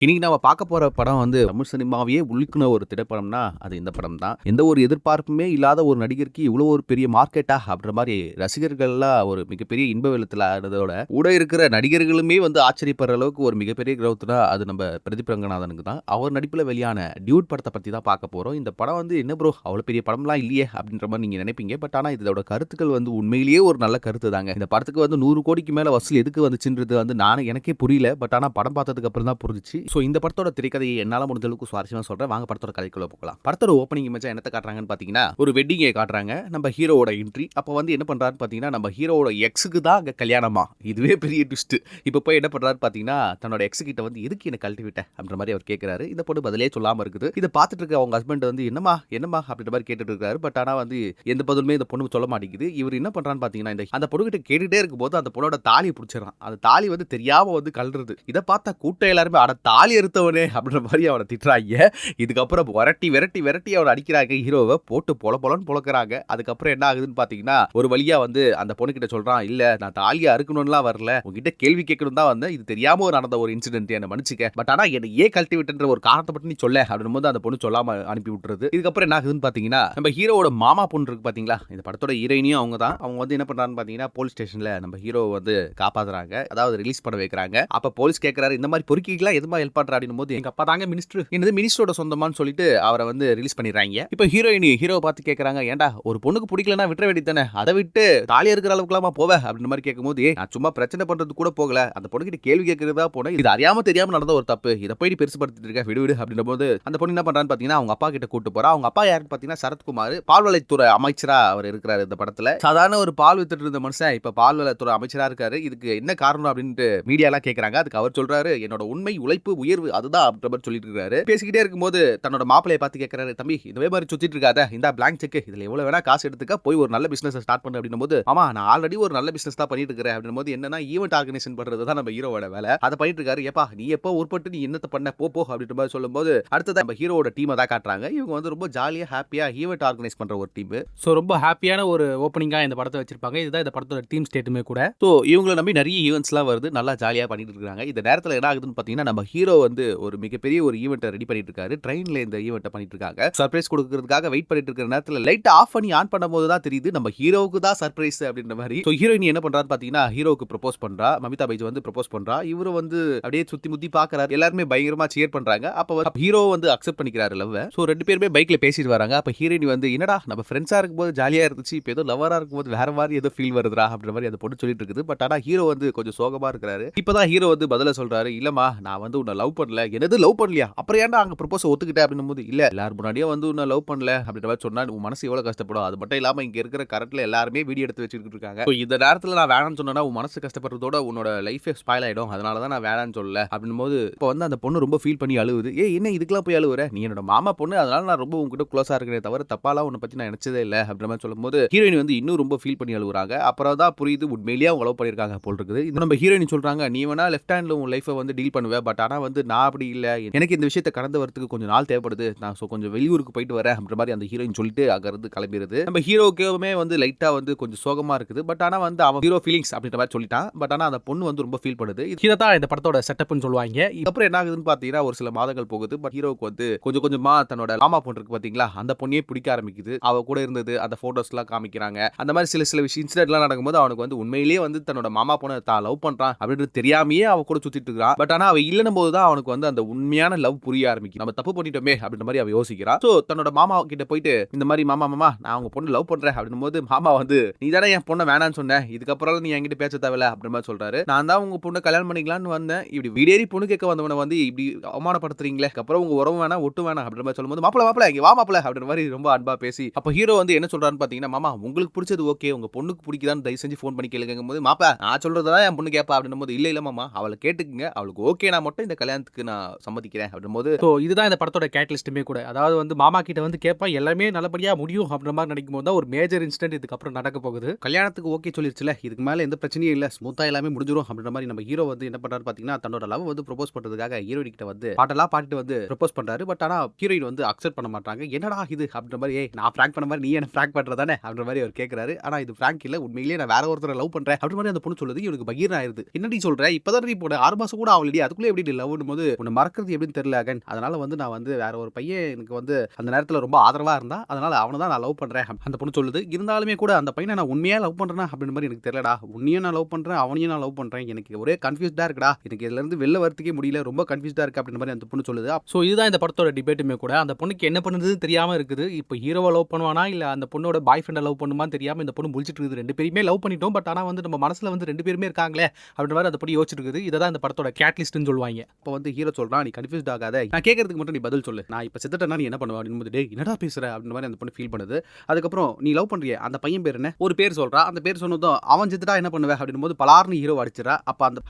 இன்னைக்கு நம்ம பார்க்க போற படம் வந்து தமிழ் சினிமாவையே உலுக்குன ஒரு திரைப்படம்னா, அது இந்த படம் தான். எந்த ஒரு எதிர்பார்ப்புமே இல்லாத ஒரு நடிகருக்கு இவ்வளோ ஒரு பெரிய மார்க்கெட்டா அப்படின்ற மாரி ரசிகர்கள்லாம் ஒரு மிகப்பெரிய இன்ப வெள்ளத்துல ஆடுறதோட, கூட இருக்கிற நடிகர்களுமே வந்து ஆச்சரியப்படுற அளவுக்கு ஒரு மிகப்பெரிய கிரௌத்னா அது நம்ம பிரதீப் ரங்கநாதனுக்கு தான். அவர் நடிப்புல வெளியான டியூட் படத்த பத்தி தான் பார்க்க போறோம். இந்த படம் வந்து என்ன ப்ரோ அவ்வளோ பெரிய படம்லாம் இல்லையே அப்படின்ற மாரி நீங்க நினைப்பீங்க. பட் ஆனா இதோட கருத்துக்கள் வந்து உண்மையிலேயே ஒரு நல்ல கருத்து தாங்க. இந்த படத்துக்கு வந்து 100 கோடிக்கு மேல வசூல் எதுக்கு வந்துச்சுன்றது வந்து எனக்கே புரியல. பட் ஆனா படம் பார்த்ததுக்கு அப்புறம் தான் புரிஞ்சுச்சு. ஸோ இந்த படத்தோட திரைக்கதையை என்னால முடிஞ்ச அளவுக்கு சுவாரஸ்யமா சொல்றேன். வாங்க படத்தோட கதைக்குள்ள போகலாம். படத்தோட ஓப்பனிங் இமேஜா என்னத்த காட்டுறாங்கன்னு பாத்தீங்கன்னா, ஒரு வெட்டிங்கை காட்டுறாங்க. நம்ம ஹீரோவோட என்ட்ரி. அப்ப வந்து என்ன பண்றாருன்னு பாத்தீங்கன்னா, நம்ம ஹீரோவோட எக்ஸுக்கு தான் அங்க கல்யாணமா. இதுவே பெரிய ட்விஸ்ட். இப்ப போய் என்ன பண்றாரு பாத்தீங்கன்னா, தன்னோட எக்ஸ் கிட்ட வந்து எதுக்கு என்ன கழட்டி விட்ட அப்படின்ற மாதிரி அவர் கேட்கிறாரு. இந்த பொண்ணு பதிலே சொல்லாம இருக்குது. இதை பார்த்துட்டு இருக்க அவங்க ஹஸ்பண்ட் வந்து என்னமா என்னமா அப்படின்ற மாதிரி கேட்டுட்டு இருக்காரு. பட் ஆனா வந்து எந்த பதிலுமே இந்த பொண்ணு சொல்ல மாட்டேங்குது. இவர் என்ன பண்றான்னு பாத்தீங்கன்னா, அந்த பொண்ணு கிட்ட கேட்டுட்டே இருக்கும்போது அந்த பொண்ணோட தாலியை பிடிச்சிடறான். அந்த தாலி வந்து தெரியாம வந்து கல்றது. இதை பார்த்தா கூட்டம் எல்லாருமே அட தாலி எடுத்தவனே அப்படின்ற மாதிரி அவனை திட்டுறாங்க. இதுக்கப்புறம் விரட்டி விரட்டி விரட்டி அவனை அடிக்கிறாங்க. ஹீரோவை போட்டு பொல பொலன்னு பொழக்கிறாங்க. அதுக்கப்புறம் என்ன ஆகுதுன்னு பாத்தீங்கன்னா, ஒரு வழியா வந்து அந்த பொண்ணு கிட்ட சொல்றான், இல்ல நான் தாலியா அறுக்கணும்லாம் வரல, உங்ககிட்ட கேள்வி கேட்கணும் தான் வந்தேன். இது தெரியாம நடந்த ஒரு இன்சிடென்ட், என்ன மன்னிச்சுக்க. பட் ஆனா என்ன ஏன் கழட்டி விட்டுன்ற ஒரு காரணத்தை மட்டும் நீ சொல்ல அப்படின்னும் போது அந்த பொண்ணு சொல்லாம அனுப்பி விட்டுறது. இதுக்கப்புறம் என்ன ஆகுதுன்னு பாத்தீங்கன்னா, நம்ம ஹீரோவோட மாமா பொண்ணு இருக்கு பாத்தீங்களா, இந்த படத்தோட ஹீரோயினியும் அவங்க தான். அவங்க வந்து என்ன பண்றான்னு பாத்தீங்கன்னா, போலீஸ் ஸ்டேஷன்ல நம்ம ஹீரோ வந்து காப்பாத்துறாங்க. அதாவது ரிலீஸ் பண்ண வைக்கிறாங்க. அப்ப போலீஸ் கேட்கறாரு, இந்த மாதிரி பொறுக்கிக்கலாம் எதுமா ஹெல்ப் பண்ற அப்படின்னும் போது, எங்க அப்பா தாங்க மினிஸ்டர், என்னது மினிஸ்டரோட சொந்தமான்னு சொல்லிட்டு அவரை வந்து ரிலீஸ் பண்ணிடுறாங்க. இப்போ ஹீரோவை பார்த்து கேட்கறாங்க, ஏன்டா ஒரு பொண்ணுக்கு பிடிக்கலன்னா விட்டுற வேண்டியதானே, அதை விட்டு தாலி இருக்கிற அளவுக்குலாமா போவ அப்படின்ற மாதிரி கேட்கும்போது, நான் சும்மா பிரச்சனை பண்றது கூட போகல, அந்த பொண்ணுகிட்ட கேள்வி கேட்கறதா போனேன், இது அறியாம தெரியாம நடந்த ஒரு தப்பு, இதை போய் நீ பெருசுபடுத்திட்டு இருக்க, விடு விடு அப்படின்ற போது அந்த பொண்ணு என்ன பண்றான்னு பாத்தீங்கன்னா, அவங்க அப்பா கிட்ட கூட்டு போறா. அவங்க அப்பா யாருன்னு பாத்தீங்கன்னா சரத்குமார், பால்வளைத்துறை அமைச்சரா அவர் இருக்கிறாரு. இந்த படத்துல சாதாரண ஒரு பால் வித்துட்டு இருந்த மனுஷன் இப்ப பால்வளைத்துறை அமைச்சரா இருக்காரு. இதுக்கு என்ன காரணம் அப்படின்ட்டு மீடியா எல்லாம் கேட்கறாங்க. அதுக்கு அவர் சொல்றாரு, என்னோட உண்மை உழைப்பு உயர்வு அதுதான் அப்படின்ற மாதிரி சொல்லிட்டு இருக்காரு. பேசிக்கிட்டே இருக்கும்போது தன்னோட மாப்பிளையை பார்த்து கேட்கறாரு, தம்பி இதே மாதிரி சுத்திட்டு இருக்காத, இந்த பிளாங்க் செக், இதுல எவ்வளவு வேணா காசு எடுத்துக்க, போய் ஒரு நல்ல பிசினஸ் ஸ்டார்ட் பண்ணு அப்படின்னும் போது, ஆமா நான் ஆல்ரெடி ஒரு நல்ல பிசினஸ் தான் பண்ணிட்டு இருக்கிறேன் அப்படின்னும் போது, என்னன்னா ஈவென்ட் ஆர்கனைசேஷன் பண்றது தான் நம்ம ஹீரோவோட வேலை, அதை பண்ணிட்டு இருக்காரு. ஏப்பா நீ எப்போ உற்பட்டு நீ என்னத்த பண்ண போ அப்படின்ற மாதிரி சொல்லும்போது, அடுத்தது நம்ம ஹீரோவோட டீமை தான் காட்டுறாங்க. இவங்க வந்து ரொம்ப ஜாலியா ஹாப்பியா ஈவென்ட் ஆர்கனைஸ் பண்ற ஒரு டீம். ஸோ ரொம்ப ஹாப்பியான ஒரு ஓப்பனிங்காக இந்த படத்தை வச்சிருப்பாங்க. இதுதான் இந்த படத்தோட டீம் ஸ்டேட்டுமே கூட. ஸோ இவங்களை நம்பி நிறைய ஈவெண்ட்ஸ்லாம் வருது, நல்லா ஜாலியாக பண்ணிட்டு இருக்காங்க. இந்த நேரத்தில் என்ன ஆகுதுன்னு பார்த்தீங்கன்னா, நம்ம ஹீரோ வந்து ஒரு மிகப்பெரிய ஒரு ஈவெண்ட்டை ரெடி பண்ணிட்டு இருக்காரு. ட்ரெயினில் இந்த ஈவெண்ட்டை பண்ணிட்டு இருக்காங்க. சர்ப்ரைஸ் கொடுக்கறதுக்காக வெயிட் பண்ணிட்டு இருக்கிற நேரத்தில் லைட்டை ஆஃப் பண்ணி ஆன் பண்ணும்போது தான் தெரியுது நம்ம ஹீரோவுக்கு தான் சர்ப்ரைஸ் அப்படின்ற மாதிரி. ஸோ ஹீரோயின் என்ன பண்றான்னு பார்த்தீங்கன்னா, ஹீரோவுக்கு ப்ரப்போஸ் பண்றா. மமிதா பைஜ் வந்து ப்ரப்போஸ் பண்றா. இவரு வந்து அப்படியே சுத்தி முத்தி பார்க்கறாரு. எல்லாருமே பயங்கரமா சியர் பண்றாங்க. அப்போ ஹீரோ வந்து அக்செப்ட் பண்ணிக்கிறாரு லவ். ஸோ ரெண்டு பேருமே பைக்ல பேசிட்டு வராங்க. அப்போ ஹீரோயின் வந்து, என்னடா நம்ம ஃப்ரெண்ட்ஸா இருக்கும்போது ஜாலியா இருந்துச்சு, இப்போ ஏதோ லவரா இருக்கும்போது வேற மாதிரி ஏதோ ஃபீல் வருதுடா அப்படின்ற மாதிரி அந்த பொண்ணு சொல்லிட்டு இருக்குது. பட் ஆனா ஹீரோ வந்து கொஞ்சம் சோகமா இருக்கிறாரு. இப்பதான் ஹீரோ வந்து பதில சொல்றாரு, இல்லம்மா நான் வந்து உன்னை லவ் பண்ணல. என்னது லவ் பண்ணலையா, அப்புறம் ஏன்டா அங்க ப்ரப்போஸ் ஒத்துக்கிட்டேன் அப்படின்னும் போது, இல்ல எல்லாரும் முன்னாடியே வந்து உன்னை லவ் பண்ணல அப்படின்ற மாதிரி சொன்னா உன் மனசு எவ்வளவு கஷ்டப்படும். அது மட்டும் இல்லாம இங்க இருக்கிற கரண்ட்ல எல்லாருமே வீடியோ எடுத்து வச்சுட்டு இருக்காங்க. இந்த நேரத்துல நான் வேணாம்னு சொன்னா உன் மனசு கஷ்டப்படுறதோட உன்னோட லைஃபே ஸ்பாயில் ஆயிடும். அதனாலதான் நான் வேணாம்னு சொல்லல அப்படின்னும் போது, இப்போ வந்து அந்த பொண்ணு ரொம்ப ஃபீல் பண்ணி அழுவுது. என்ன இதுக்கெல்லாம் போய் அழுவுற, நீ என்னோட மாமா பொண்ணு, அதனால நான் ரொம்ப உங்ககிட்ட க்ளோஸா இருக்கிறேன் தவிர தப்பாலாம் உன்னை பத்தி நான் நினைச்சதே இல்லை அப்படின்ற மாதிரி சொல்லும்போது, ஹீரோயின் வந்து இன்னும் ரொம்ப ஃபீல் பண்ணி அழுகுறாங்க. அப்புறம் தான் புரியுது உண்மையிலேயே அவங்க லவ் பண்ணிருக்காங்க போல் இருக்குது. இது நம்ம ஹீரோயின் சொல்றாங்க, நீ வேணா லெஃப்ட் ஹேண்ட்ல உன் லைஃபை வந்து டீல் பண்ணுவ, பட் ஆனா வந்து நான் அப்படி இல்ல, எனக்கு இந்த விஷயத்தை கடந்து வரதுக்கு கொஞ்சம் நாள் தேவைப்படுது, நான் கொஞ்சம் வெளியூருக்கு போயிட்டு வரேன் அப்படின்ற மாதிரி அந்த ஹீரோயின் சொல்லிட்டு அங்க இருந்து கிளம்பிடுது. நம்ம ஹீரோக்குமே வந்து லைட்டா வந்து கொஞ்சம் சோகமா இருக்குது. பட் ஆனா வந்து அவன் ஹீரோ ஃபீலிங்ஸ் அப்படின்ற மாதிரி சொல்லிட்டான். பட் ஆனா அந்த பொண்ணு வந்து ரொம்ப ஃபீல் பண்ணுது. இதான் இந்த படத்தோட செட்டப்னு சொல்லுவாங்க. அப்புறம் என்ன ஆகுதுன்னு பாத்தீங்கன்னா, ஒரு சில மாதங்கள் போகுது. பட் ஹீரோக்கு வந்து கொஞ்சம் கொஞ்சமா தன்னோட மாமா பொண்ணு இருக்கு பாத்தீங்களா, அந்த பொண்ணையே பிடிக்க ஆரம்பிக்குது. அவ கூட இருந்தது அந்த போட்டோஸ் எல்லாம் காமிக்கிறாங்க. அந்த மாதிரி சில விஷயம் இன்சிடென்ட்லாம் நடக்கும்போது அவனுக்கு வந்து உண்மையிலேயே வந்து தன்னோட மாமா பொண்ணை தான் லவ் பண்றான் அப்படின்றது தெரியாமையே அவ கூட சுத்திட்டு இருக்கான். பட் ஆனா அவ இல்லைன்னும் போது தான் அவனுக்கு வந்து அந்த உண்மையான லவ் புரிய ஆரம்பிக்கும். நம்ம தப்பு பண்ணிட்டோமே அப்படின்ற மாதிரி அவ யோசிக்கிறான். சோ தன்னோட மாமா கிட்ட போயிட்டு, இந்த மாதிரி மாமா நான் உங்க பொண்ணு லவ் பண்றேன் அப்படின்னும் போது, மாமா வந்து நீ தானே என் பொண்ணை வேணான்னு சொன்ன, இதுக்கப்புறம் நீ என்கிட்ட பேச தேவையில்ல அப்படின்ற மாதிரி சொல்றாரு. நான் தான் உங்க பொண்ணை கல்யாணம் பண்ணிக்கலாம்னு வந்தேன், இப்படி வீடேறி பொண்ணு கேட்க வந்தவனை வந்து இப்படி அவமானப்படுத்துறீங்களே, அப்புறம் உங்க உறவு வேணா ஒட்டு வேணாம் அப்படின்ற மாதிரி சொல்லும்போது, மாப்பிள இங்க வா மாப்பிள அப்படின்ற மாதிரி ரொம்ப அன்பா பேசி, அப்ப ஹீரோ வந்து என்ன சொல்றாருன்னு பாத்தீங்கன்னா, மாமா உங்களுக்கு பிடிச்சது ஓகே, உங்க பொண்ணுக்கு பிடிக்குதான்னு தயவு செஞ்சு ஃபோன் பண்ணி கேளுங்கும் போது, மாப்பா நான் சொல்றதான் என் பொண்ணு கேட்பா அப்படின்னும் போது, இல்ல மாமா அவளை கேட்டுக்குங்க, அவளுக்கு ஓகே நான் மட்டும் இந்த கல்யாணத்துக்கு நான் சம்மதிக்கிறேன் அப்படின்னும் போது, ஸோ இதுதான் இந்த படத்தோட கேட்டலிஸ்ட்டுமே கூட. அதாவது வந்து மாமா கிட்ட வந்து கேட்பா எல்லாமே நல்லபடியா முடியும் அப்படின்ற மாதிரி நினைக்கும் போது தான் ஒரு மேஜர் இன்சிடென்ட் இதுக்கப்புறம் நடக்க போகுது. கல்யாணத்துக்கு ஓகே சொல்லிருச்சுல, இதுக்கு மேல எந்த பிரச்சனையும் இல்ல, ஸ்மூத்தா எல்லாமே முடிஞ்சிரும் அப்படின்ற மாதிரி நம்ம ஹீரோ வந்து என்ன பண்றாரு பாத்தீங்கன்னா, தன்னோட லவ் வந்து ப்ரொபோஸ் பண்றதுக்காக ஹீரோயின் கிட்ட வந்து பாட்டெல்லாம் பாடிட்டு வந்து ப்ரொபோஸ் பண்றாரு. பட் ஆனா ஹீரோயின் வந்து அக்செப்ட் பண்ண மாட்டாங்க. என்னடா இது அப்படின்ற மாதிரி, நான் பிராங்க் பண்ண மாதிரி நீ என்ன பிராங்க் பண்றதானே அப்படின்ற மாதிரி அவர் கேட்கிறாரு. ஆனா இது பிராங்க் இல்ல, உண்மையிலேயே நான் வேற ஒருத்தரை லவ் பண்றேன் அப்படின்ற மாதிரி அந்த பொண்ணு சொல்லுது. இவனுக்கு பகீர் ஆயிருது. என்னடி சொல்ற, இப்பதான் நீ போட 6 மாசம் கூட ஆல்ரெடி அதுக்குள்ள எப்படி லவ் லவ்னும் போது உன்னை மறக்கிறது எப்படின்னு தெரியல அகன், அதனால வந்து நான் வந்து வேற ஒரு பையன் எனக்கு வந்து அந்த நேரத்தில் ரொம்ப ஆதரவா இருந்தா, அதனால அவனை தான் நான் லவ் பண்றேன் அந்த பொண்ணு சொல்லுது. இருந்தாலுமே கூட அந்த பையனை நான் உண்மையா லவ் பண்றேனா அப்படின்ற மாதிரி எனக்கு தெரியலடா, உன்னையும் நான் லவ் பண்றேன் அவனையும் நான் லவ் பண்றேன், எனக்கு ஒரே கன்ஃபியூஸ்டா இருக்குடா, எனக்கு இதுல இருந்து வெளில வரதுக்கே முடியல, ரொம்ப கன்ஃபியூஸ்டா இருக்கு அப்படின்ற மாதிரி அந்த பொண்ணு சொல்லுது. ஸோ இதுதான் இந்த படத்தோட டிபேட்டுமே கூட. அந்த பொண்ணுக்கு என்ன பண்ணுறது தெரியாமல் இருக்குது. இப்போ ஹீரோவை லவ் பண்ணுவானா இல்லை அந்த பொண்ணோட பாய் ஃப்ரெண்டை லவ் பண்ணுமான்னு தெரியாமல் இந்த பொண்ணு முழிச்சிட்டு இருக்குது. ரெண்டு பேருமே லவ் பண்ணிட்டோம், பட் ஆனால் வந்து நம்ம மனசில் வந்து ரெண்டு பேருமே இருக்காங்களே அப்படின்ற மாதிரி அந்த பொண்ணு யோசிச்சுட்டு இருக்குது. இதை தான் இந்த படத்தோட கேட்லிஸ்ட்னு சொல்லுவாங்க. இப்போ வந்து ஹீரோ சொல்றான், நீ கன்ஃபியூஸ்ட் ஆகாத, நான் கேட்கறதுக்கு மட்டும் நீ பதில் சொல்லு, நான் இப்போ செத்துட்டேன்னா நீ என்ன பண்ணுவ அப்படின்னு டேய் என்னடா பேசுற அப்படின்ற மாதிரி அந்த பொண்ணு ஃபீல் பண்ணுது. அதுக்கப்புறம் நீ லவ் பண்றிய அந்த பையன் பேர் என்ன, ஒரு பேர் சொல்றா. அந்த பேர் சொன்னதும் அவன் செத்துட்டா என்ன பண்ணுவ அப்படின்னும் போது பலார்னு ஹீரோ அடிச்சிடா.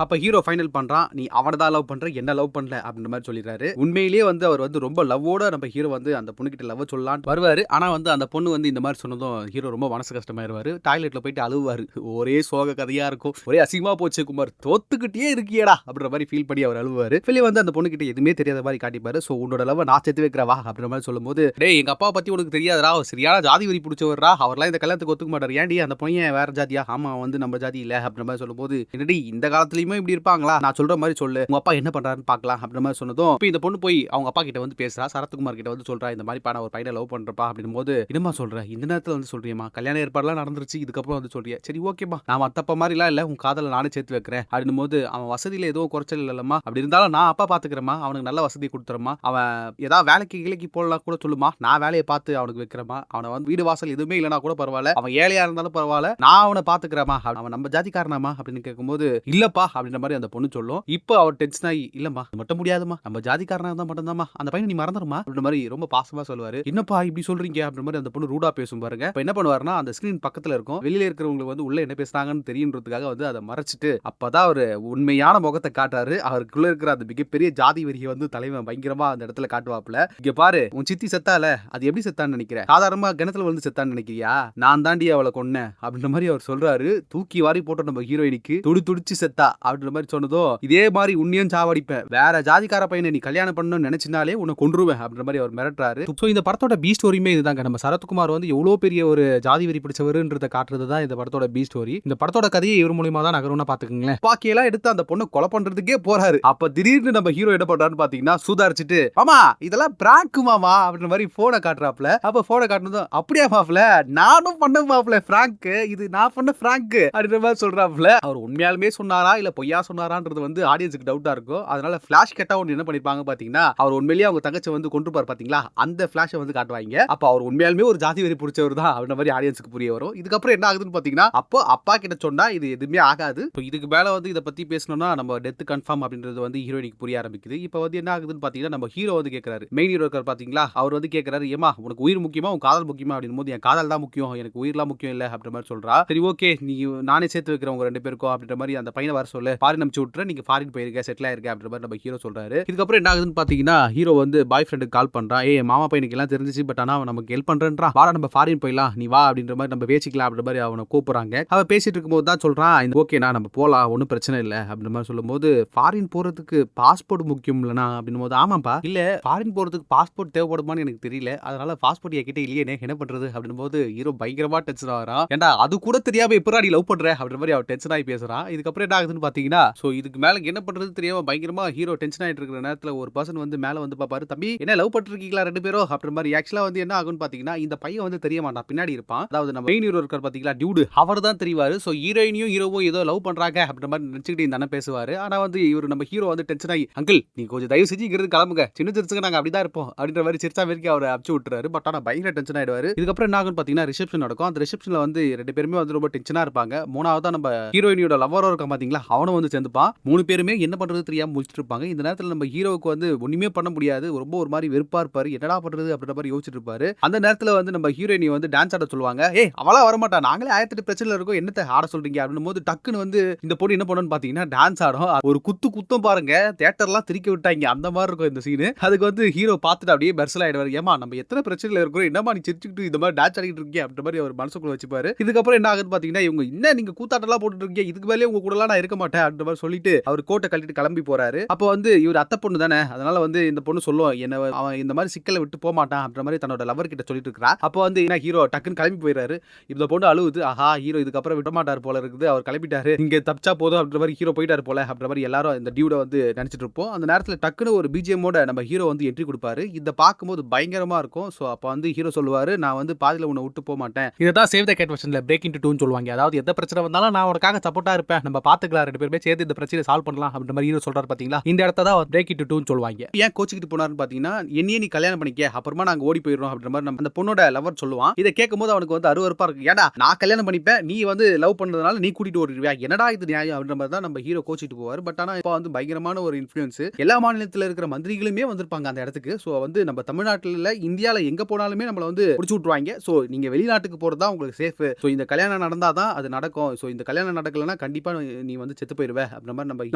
அப்ப ஹீரோ ஃபைனல் பண்றான், நீ அவனை தான் லவ் பண்ற, என்ன லவ் பண்ணல அப்படின்ற மாதிரி சொல்லிடுறாரு. உண்மையிலேயே வந்து அவர் வந்து ரொம்ப லவ்வோட நம்ம ஹீரோ வந்து அந்த பொண்ணு கிட்ட லவ் சொல்லலான்னு வருவாரு. ஆனா வந்து அந்த பொண்ணு வந்து இந்த மாதிரி சொன்னதும் ஹீரோ ரொம்ப மனசு கஷ்டமாயிருவாரு. டாய்லெட்ல போயிட்டு அழுவாரு. ஒரே சோக கதையா இருக்கும். ஒரே அசிங்கமா போச்சு குமார், தோத்துக்கிட்டே இருக்கியடா அப்படின்ற மாதிரி ஃபீல் பண்ணி அவர் அழுவாரு. வெளியே வந்து அந்த பொண்ணு கிட்ட எதுவுமே தெரியாத மாதிரி காட்டிப்பாரு. சோ உன்னோட லவ் நான் சேர்த்து வைக்கிறவா அப்படின்ற மாதிரி சொல்லும்போது, டேய் எங்க அப்பா பத்தி உனக்கு தெரியாதரா, சரியான ஜாதி வரி பிடிச்சவரா, அவர்லாம் இந்த கல்யாணத்துக்கு ஒத்துக்க மாட்டார், ஏன்டி அந்த பையன் வேற ஜாதியா, ஆமா வந்து நம்ம ஜாதி இல்ல அப்படின்ற மாதிரி சொல்லும்போது, என்னடி இந்த காலத்துலயுமே இப்படி இருப்பாங்களா, நான் சொல்ற மாதிரி சொல்லு, உங்க அப்பா என்ன பண்றாருன்னு பார்க்கலாம் அப்படின்ற மாதிரி சொன்னதும் இப்போ இந்த பொண்ணு போய் அவங்க அப்பா கிட்ட வந்து பேசுறா. சரத்குமார் கிட்ட வந்து சொல்றா, இந்த மாதிரி நான் ஒரு பையனை லவ் பண்றப்பா அப்படின்னும் போது, என்னமா சொல்ற, இந்த நேரத்துல வந்து சொல்றியமா, கல்யாண ஏற்பாடுலாம் நடந்துருச்சு, இதுக்கப்புறம் வந்து சொல்றியா, சரி ஓகேமா, நான் மத்தப்ப மாதிரிலாம் இல்ல, உன் காதல நானே சேர்த்து வைக்கிறேன் அப்படின்னும் போது, அவன் வசதியில எதுவும் குறைச்சல் இல்லம்மா, அப்படி இருந்தாலும் நான் அப்பா பாத்துக்கிறேமா, அவனுக்கு நல்ல வசதி கொடுத்துறமா, அவன் ஏதாவது வேலைக்கு கிளைக்கு போடலாம் கூட சொல்லுமா, நான் வேலையை பார்த்து அவனுக்கு வைக்கிறமா, அவனை வந்து வீடு வாசல் எதுவுமே இல்லைனா கூட பரவாயில்ல, அவன் ஏழையா இருந்தாலும் பரவாயில்ல, நான் அவனை பாத்துக்கிறேமா, அவன் நம்ம ஜாதிக்காரனாமா அப்படின்னு கேட்கும்போது, இல்லப்பா அப்படின்ற மாதிரி அந்த பொண்ணு சொல்லும். இப்போ அவர் டென்ஷன் ஆகி, இல்லம்மா மட்டும் முடியாதுமா, நம்ம ஜாதிக்காரனா இருந்தா மட்டும்தாம்மா, அந்த பையனை நீ மறந்துருமா அப்படின்ற மாதிரி ரொம்ப பாசமா சொல்லுவாரு. என்னப்பா இப்படி சொல்றீங்க அப்படின்ற மாதிரி அந்த பொண்ணு ரூடா பேசும் பாருங்க. இப்போ என்ன பண்ணுவாருன்னா, அந்த ஸ்கிரீன் பக்கத்துல இருக்கும், வெளியில இருக்கிறவங்களுக்கு வந்து உள்ள என்ன பேசுறாங்கன்னு தெரியுன்றதுக்காக வந்து அதை மறைச்சிட்டு அப்பதான் அவரு உண்மையான முகத்தை காட்டுறாரு. அவருக்குள்ள இருக்கிற அந்த மிகப்பெரிய ஜாதி வரியை வந்து தலைவன் பயங்கரமா அந்த இடத்துல காட்டுவாப்புல. இங்க பாரு, உன் சித்தி செத்தால, அது எப்படி செத்தான்னு நினைக்கிறேன், சாதாரணமா கிணத்துல வந்து செத்தான்னு நினைக்கிறியா, நான் தாண்டி அவளை கொன்னேன் அப்படின்ற மாதிரி அவர் சொல்றாரு. தூக்கி வாரி போட்ட நம்ம ஹீரோயினுக்கு துடிச்சு செத்தா அப்படின்ற மாதிரி சொன்னதோ, இதே மாதிரி உன்னையும் சாவடிப்பேன், வேற ஜாதிக்கார பையனை நீ கல்யாணம் பண்ணணும்னு நினைச்சினாலே உன்னை கொன்றுவேன் அப்படின்ற மாதிரி அவர் மிரட்டுறாரு. ஸோ இந்த படத்தோட பி ஸ்டோரியுமே இதுதாங்க. நம்ம சரத்குமார் வந்து எவ்வளோ பெரிய ஒரு ஜாதி வரி பிடிச்சவருன்றத காட்டுறது தான் இந்த படத்தோட பி ஸ்டோரி. இந்த படத்தோட கதையை இவர் மூலியமா தான் நகரும்னா பாத்துக்கங்களேன். பாக்கியெல்லாம் எடுத்து அந்த பொண்ணை கொலை பண்றதுக்கே போறாரு. அப்ப திடீர்னு நம்ம ஹீரோ என்ன பண்றாருன்னு பாத்தீங்கன்னா, சுதாரிச்சுட்டு, மாமா இதெல்லாம் பிராங்க் மாமா அப்படின்ற மாதிரி போனை காட்டுறாப்ல. அப்ப போனை காட்டுனதும், அப்படியா மாப்ள, நானும் பண்ண மாப்ள பிராங்க், இது நான் பண்ண பிராங்க் அப்படின்ற மாதிரி சொல்றாப்ல. அவர் உண்மையாலுமே சொன்னாரா இல்ல பொய்யா சொன்னாரான்றது வந்து ஆடியன்ஸுக்கு டவுட்டா இருக்கும். அதனால பிளாஷ் கட்டா ஒன்று என்ன பண்ணிருப்பாங்க பாத்தீங்கன்னா, அவர் உண்மையிலேயே அவங்க தங்கச்சி வந்து கொண்டுப்பார் பாத்தீங்களா, அந்த பிளாஷை வந்து காட்டுவாங்க. அப்ப அவர் உண்மையாலுமே ஒரு ஜாதி வரி பிடிச்சவர் தான் அப்படின்ற மாதிரி ஆடியன்ஸுக்கு புரிய வரும். இதுக்கப்புறம் என்ன ஆகுதுன்னு பாத்தீங்கன்னா, அப்போ அப்பா கிட்ட சொன்னா இது எதுவுமே ஆகாது. இதுக்கு மேல வந்து இதை பத்தி பேசணும்னா நம்ம டெத் கன்ஃபார்ம் அப்படின்றது வந்து ஹீரோயினுக்கு புரிய ஆரம்பிக்குது. இப்போ வந்து என்ன ஆகுதுன்னு பாத்தீங்கன்னா, நம்ம ஹீரோ வந்து கேட்கறாரு, மெயின் ஹீரோ இருக்கார் பாத்தீங்களா, அவர் வந்து கேட்கறாரு, ஏமா உனக்கு உயிர் முக்கியமா உன் காதல் முக்கியமா அப்படின்னும் போது, என் காதல் தான் முக்கியம், எனக்கு உயிர்லாம் முக்கியம் இல்ல அப்படின்ற மாதிரி சொல்றா. சரி ஓகே, நீ நானே சேர்த்து வைக்கிறேன் உங்க ரெண்டு பேருக்கும் அப்படின்ற மாதிரி அந்த பையனை வர சொல்ல, ஃபாரின் அனுப்பிச்சு விட்டுற, நீங்க ஃபாரின் போயிருக்க செட்டில் ஆயிருக்க அப்படின்ற மாதிரி நம்ம ஹீரோ சொல்றாரு. இதுக்கப்புறம் என்ன ஆகுதுன்னு பாத்தீங்கன்னா, ஹீரோ வந்து பாய் ஃப்ரெண்டுக்கு கால் பண்றான், ஏய் மாமா பையனுக்கு எல்லாம் தெரிஞ்சிச்சு, பட் ஆனா அவன் நமக்கு ஹெல்ப் பண்றேன்றான், வாடா நம்ம ஃபாரின் போயிடலாம், நீ வா அப்படின்ற மாதிரி நம்ம பேசிக்கலாம் அப்படின்ற மாதிரி அவனை கூப்பிடுறாங்க. அவன் பேசிட்டு இருக்கும்போது தான் சொல்றான், ஓகேண்ணா நம்ம போலாம், ஒன்றும் பிரச்சனை இல்லை அப்படின்ற மாதிரி சொல்லும்போது, ஃபாரின் போறதுக்கு பாஸ்போர்ட் முக்கியம் இல்லைனா அப்படின்னும் போது, ஆமாப்பா இல்ல ஃபாரின் போறதுக்கு பாஸ்போர்ட் தேவைப்படுமான்னு எனக்கு தெரியல, அதனால பாஸ்போர்ட் என்கிட்ட இல்லையே, என்ன பண்றது அப்படின்னும் போது ஹீரோ பயங்கரமா டென்ஷன் ஆகிறான். ஏன்டா அது கூட தெரியாம எப்படா நீ லவ் பண்ற அப்படின்ற மாதிரி அவர் டென்ஷன் ஆகி பேசுறான். இதுக்கப்புறம் என்ன ஆகுதுன்னு பாத்தீங்கன்னா, சோ இதுக்கு மேல என்ன பண்றது தெரியாம பயங்கரமா ஹீரோ டென்ஷன் ஆயிட்டு இருக்கிற நேரத்துல ஒரு பர்சன் வந்து மேல வந்து பாப்பாரு, தம்பி என்ன லவ் பண்ணிருக்கீங்களா ரெண்டு பேரும் அப்படின்ற மாதிரி. ஆக்சுவலா வந்து என்ன ஆகும்னு பாத்தீங்கன்னா, இந்த பையன் வந்து தெரிய மாட்டான், பின்னாடி இருப்பான். அதாவது நம்ம மெயின் ஹீரோ இருக்கார் பாத்தீங்களா டியூடு, அவர் தான் தெரிவாரு. சோ ஹீரோயினியும் ஹீரோவும் ஏதோ லவ் பண்றாங்க அப்படின்ற மாதிரி நினைச்சுக்கிட்டு இந்த அண்ணன் பேசுவாரு. ஆனா வந்து இவர் நம்ம ஹீரோ வந்து டென்ஷன் ஆகி, அங்கிள் நீ கொஞ்சம் தயவு செஞ்சு இங்கிருந்து கிளம்புங்க, சின்ன சிரிச்சுங்க நாங்க அப்படிதான் இருப்போம் அப்படின்ற மாதிரி சிரிச்சா வரைக்கும் அவர் அனுப்பிச்சு விட்டுறாரு. பட் ஆனா பயங்கர டென்ஷன் ஆயிடுவாரு. இதுக்கப்புறம் என்ன ஆகும்னு பாத்தீங்கன்னா, ரிசப்ஷன் நடக்கும். அந்த ரிசப்ஷன்ல வந்து ரெண்டு பேருமே வந்து ரொம்ப டென்ஷனா இருப்பாங்க. மூணாவதா நம்ம ஹீரோயினியோட லவ்வரும் இருக்கான் பாத்தீங்களா, அவனும் வந்து சேர்ந்துப்பான். மூணு பேருமே என்ன பண்றது தெரியாம முடிச்சிட்டு இருப்பாங்க. இந்த நேரத்துல நம்ம ஹீரோவுக்கு வந்து ஒண்ணுமே பண்ண முடியாது, ரொம்ப ஒரு மாதிரி வெறுப்பா இருப்பாரு, என்னடா பண்றது அப்படின்ற மாதிரி யோசிச்சுட்டு இருப்பாரு. அந்த நேரத்துல வந்து நம்ம ஹீரோயினி வந்து டான்ஸ் ஆட சொல்லுவாங்க. ஏய் அவளா வரமாட்டா, நாங்களே 1008 பிரச்சனை இருக்கோம், என்னத்தை ஆட சொல்றீங்க அப்படின்னும் போது டக்குன்னு வந்து இந்த பொண்ணு என்ன பண்ணணும்னு பாத்தீங்கன்னா டான்ஸ் ஆடும். ஒரு குத்தம் பாருங்க, தியேட்டர்லாம் திரிக்க விட்டாங்க, அந்த மாதிரி இருக்கும் இந்த சீனு. அதுக்கு வந்து ஹீரோ பார்த்துட்டு அப்படியே பெர்சல் ஆயிடுவாரு. ஏமா நம்ம எத்தனை பிரச்சனைல இருக்கிறோம், என்னமா நீ சிரிச்சுக்கிட்டு இந்த மாதிரி டான்ஸ் ஆடிட்டு இருக்கீங்க அப்படின்ற மாதிரி அவர் மனசுக்குள்ள வச்சுப்பாரு. இதுக்கப்புறம் என்ன ஆகுதுன்னு பாத்தீங்கன்னா, இவங்க என்ன நீங்க கூத்தாட்டெல்லாம் போட்டுட்டு இருக்கீங்க, இதுக்கு மேலே உங்க கூடலாம் நான் இருக்க மாட்டேன் அப்படின்ற மாதிரி சொல்லிட்டு அவர் கோட்டை கழட்டிட்டு கிளம்பி போறாரு. அப்போ வந்து இவர் அத்தை பொண்ணு தானே, அதனால வந்து இந்த பொண்ணு சொல்லுவோம், என்ன அவன் இந்த மாதிரி சிக்கலை விட்டு போக மாட்டான் அப்படின்ற மாதிரி தன்னோட லவர் கிட்ட சொல்லிட்டு இருக்கா. அப்போ வந்து என்ன ஹீரோ டக்குன்னு கிளம்பி போயிடுறாரு. இந்த பொண்ணு அழுவுது, ஆஹா ஹீரோ இதுக்கப்புறம் விட மாட்டார் போல இருக்குது, அவர் கிளம்பிட்டாரு, இங்க தப்பிச்சா போதும் அப்படின்ற மாதிரி ஹீரோ போயிட்டாரு போல அப்படின்ற மாதிரி எல்லாரும் இந்த டியூட வந்து நினைச்சிட்டு இருப்போம். அந்த நேரத்துல டக்குன்னு ஒரு பிஜிஎம்மோட நம்ம ஹீரோ வந்து என்ட்ரி கொடுப்பாரு. இத பார்க்கும்போது பயங்கரமா இருக்கும். ஸோ அப்ப வந்து ஹீரோ சொல்லுவாரு, நான் வந்து பாதியில உன்னை விட்டு போக மாட்டேன். இதுதான் சேவ் த கேட் வெர்ஷன்ல பிரேக் இன்டு 2ன்னு சொல்லுவாங்க. அதாவது எந்த பிரச்சனை வந்தாலும் நான் உனக்காக சப்போர்ட்டா இருப்பேன். நம்ம பாத்துக்கலாம், 2 பேருமே சேர்ந்து இந்த பிரச்சனையை சால்வ் பண்ணலாம் அப்படின்ற மாதிரி ஹீரோ சொல்றாரு பாத்தீங்களா. இந்த இடத்த தான் பிரேக் இன்டு 2ன்னு சொல்லுவாங்க. ஏன் கோச்சிக்கிட்டு போனாருன்னு பாத்தீங்கன்னா, என்னையே நீ கல்யாணம் பண்ணிக்க, அப்புறமா நாங்க ஓடி போயிடுறோம் அப்படின்ற மாதிரி நம்ம அந்த பொண்ணோட லவர் சொல்லுவான். இதை கேட்கும்போது அவனுக்கு வந்து அருவருப்பா இருக்கு. ஏடா நான் கல்யாணம் பண்ணிப்பேன், நீ வந்து லவ் பண்றதுனால நீ கூட்டிட்டு ஓடிடுவியா, என்னடா இது நியாயம் அப்படின்ற மாதிரி தான் நம்ம ஹீரோ கோச்சிட்டு போவார். பட் ஆனா இப்போ வந்து பயங்கரமான ஒரு இன்ஃப்ளூயன்ஸ் எல்லா மாநிலத்தில் இருக்கிற மந்திரிகளுமே வந்திருப்பாங்க அந்த இடத்துக்கு. ஸோ வந்து நம்ம தமிழ்நாட்டில் இந்தியாவில் எங்க போனாலுமே நம்மளை வந்து பிடிச்சி விட்டுருவாங்க. ஸோ நீங்க வெளிநாட்டுக்கு போறது தான் உங்களுக்கு சேஃப். ஸோ இந்த கல்யாணம் நடந்தாதான் அது நடக்கும். ஸோ இந்த கல்யாணம் நடக்கலன்னா கண்டிப்பா நீ வந்து செத்து போயிருவே அப்படின்ற மாதிரி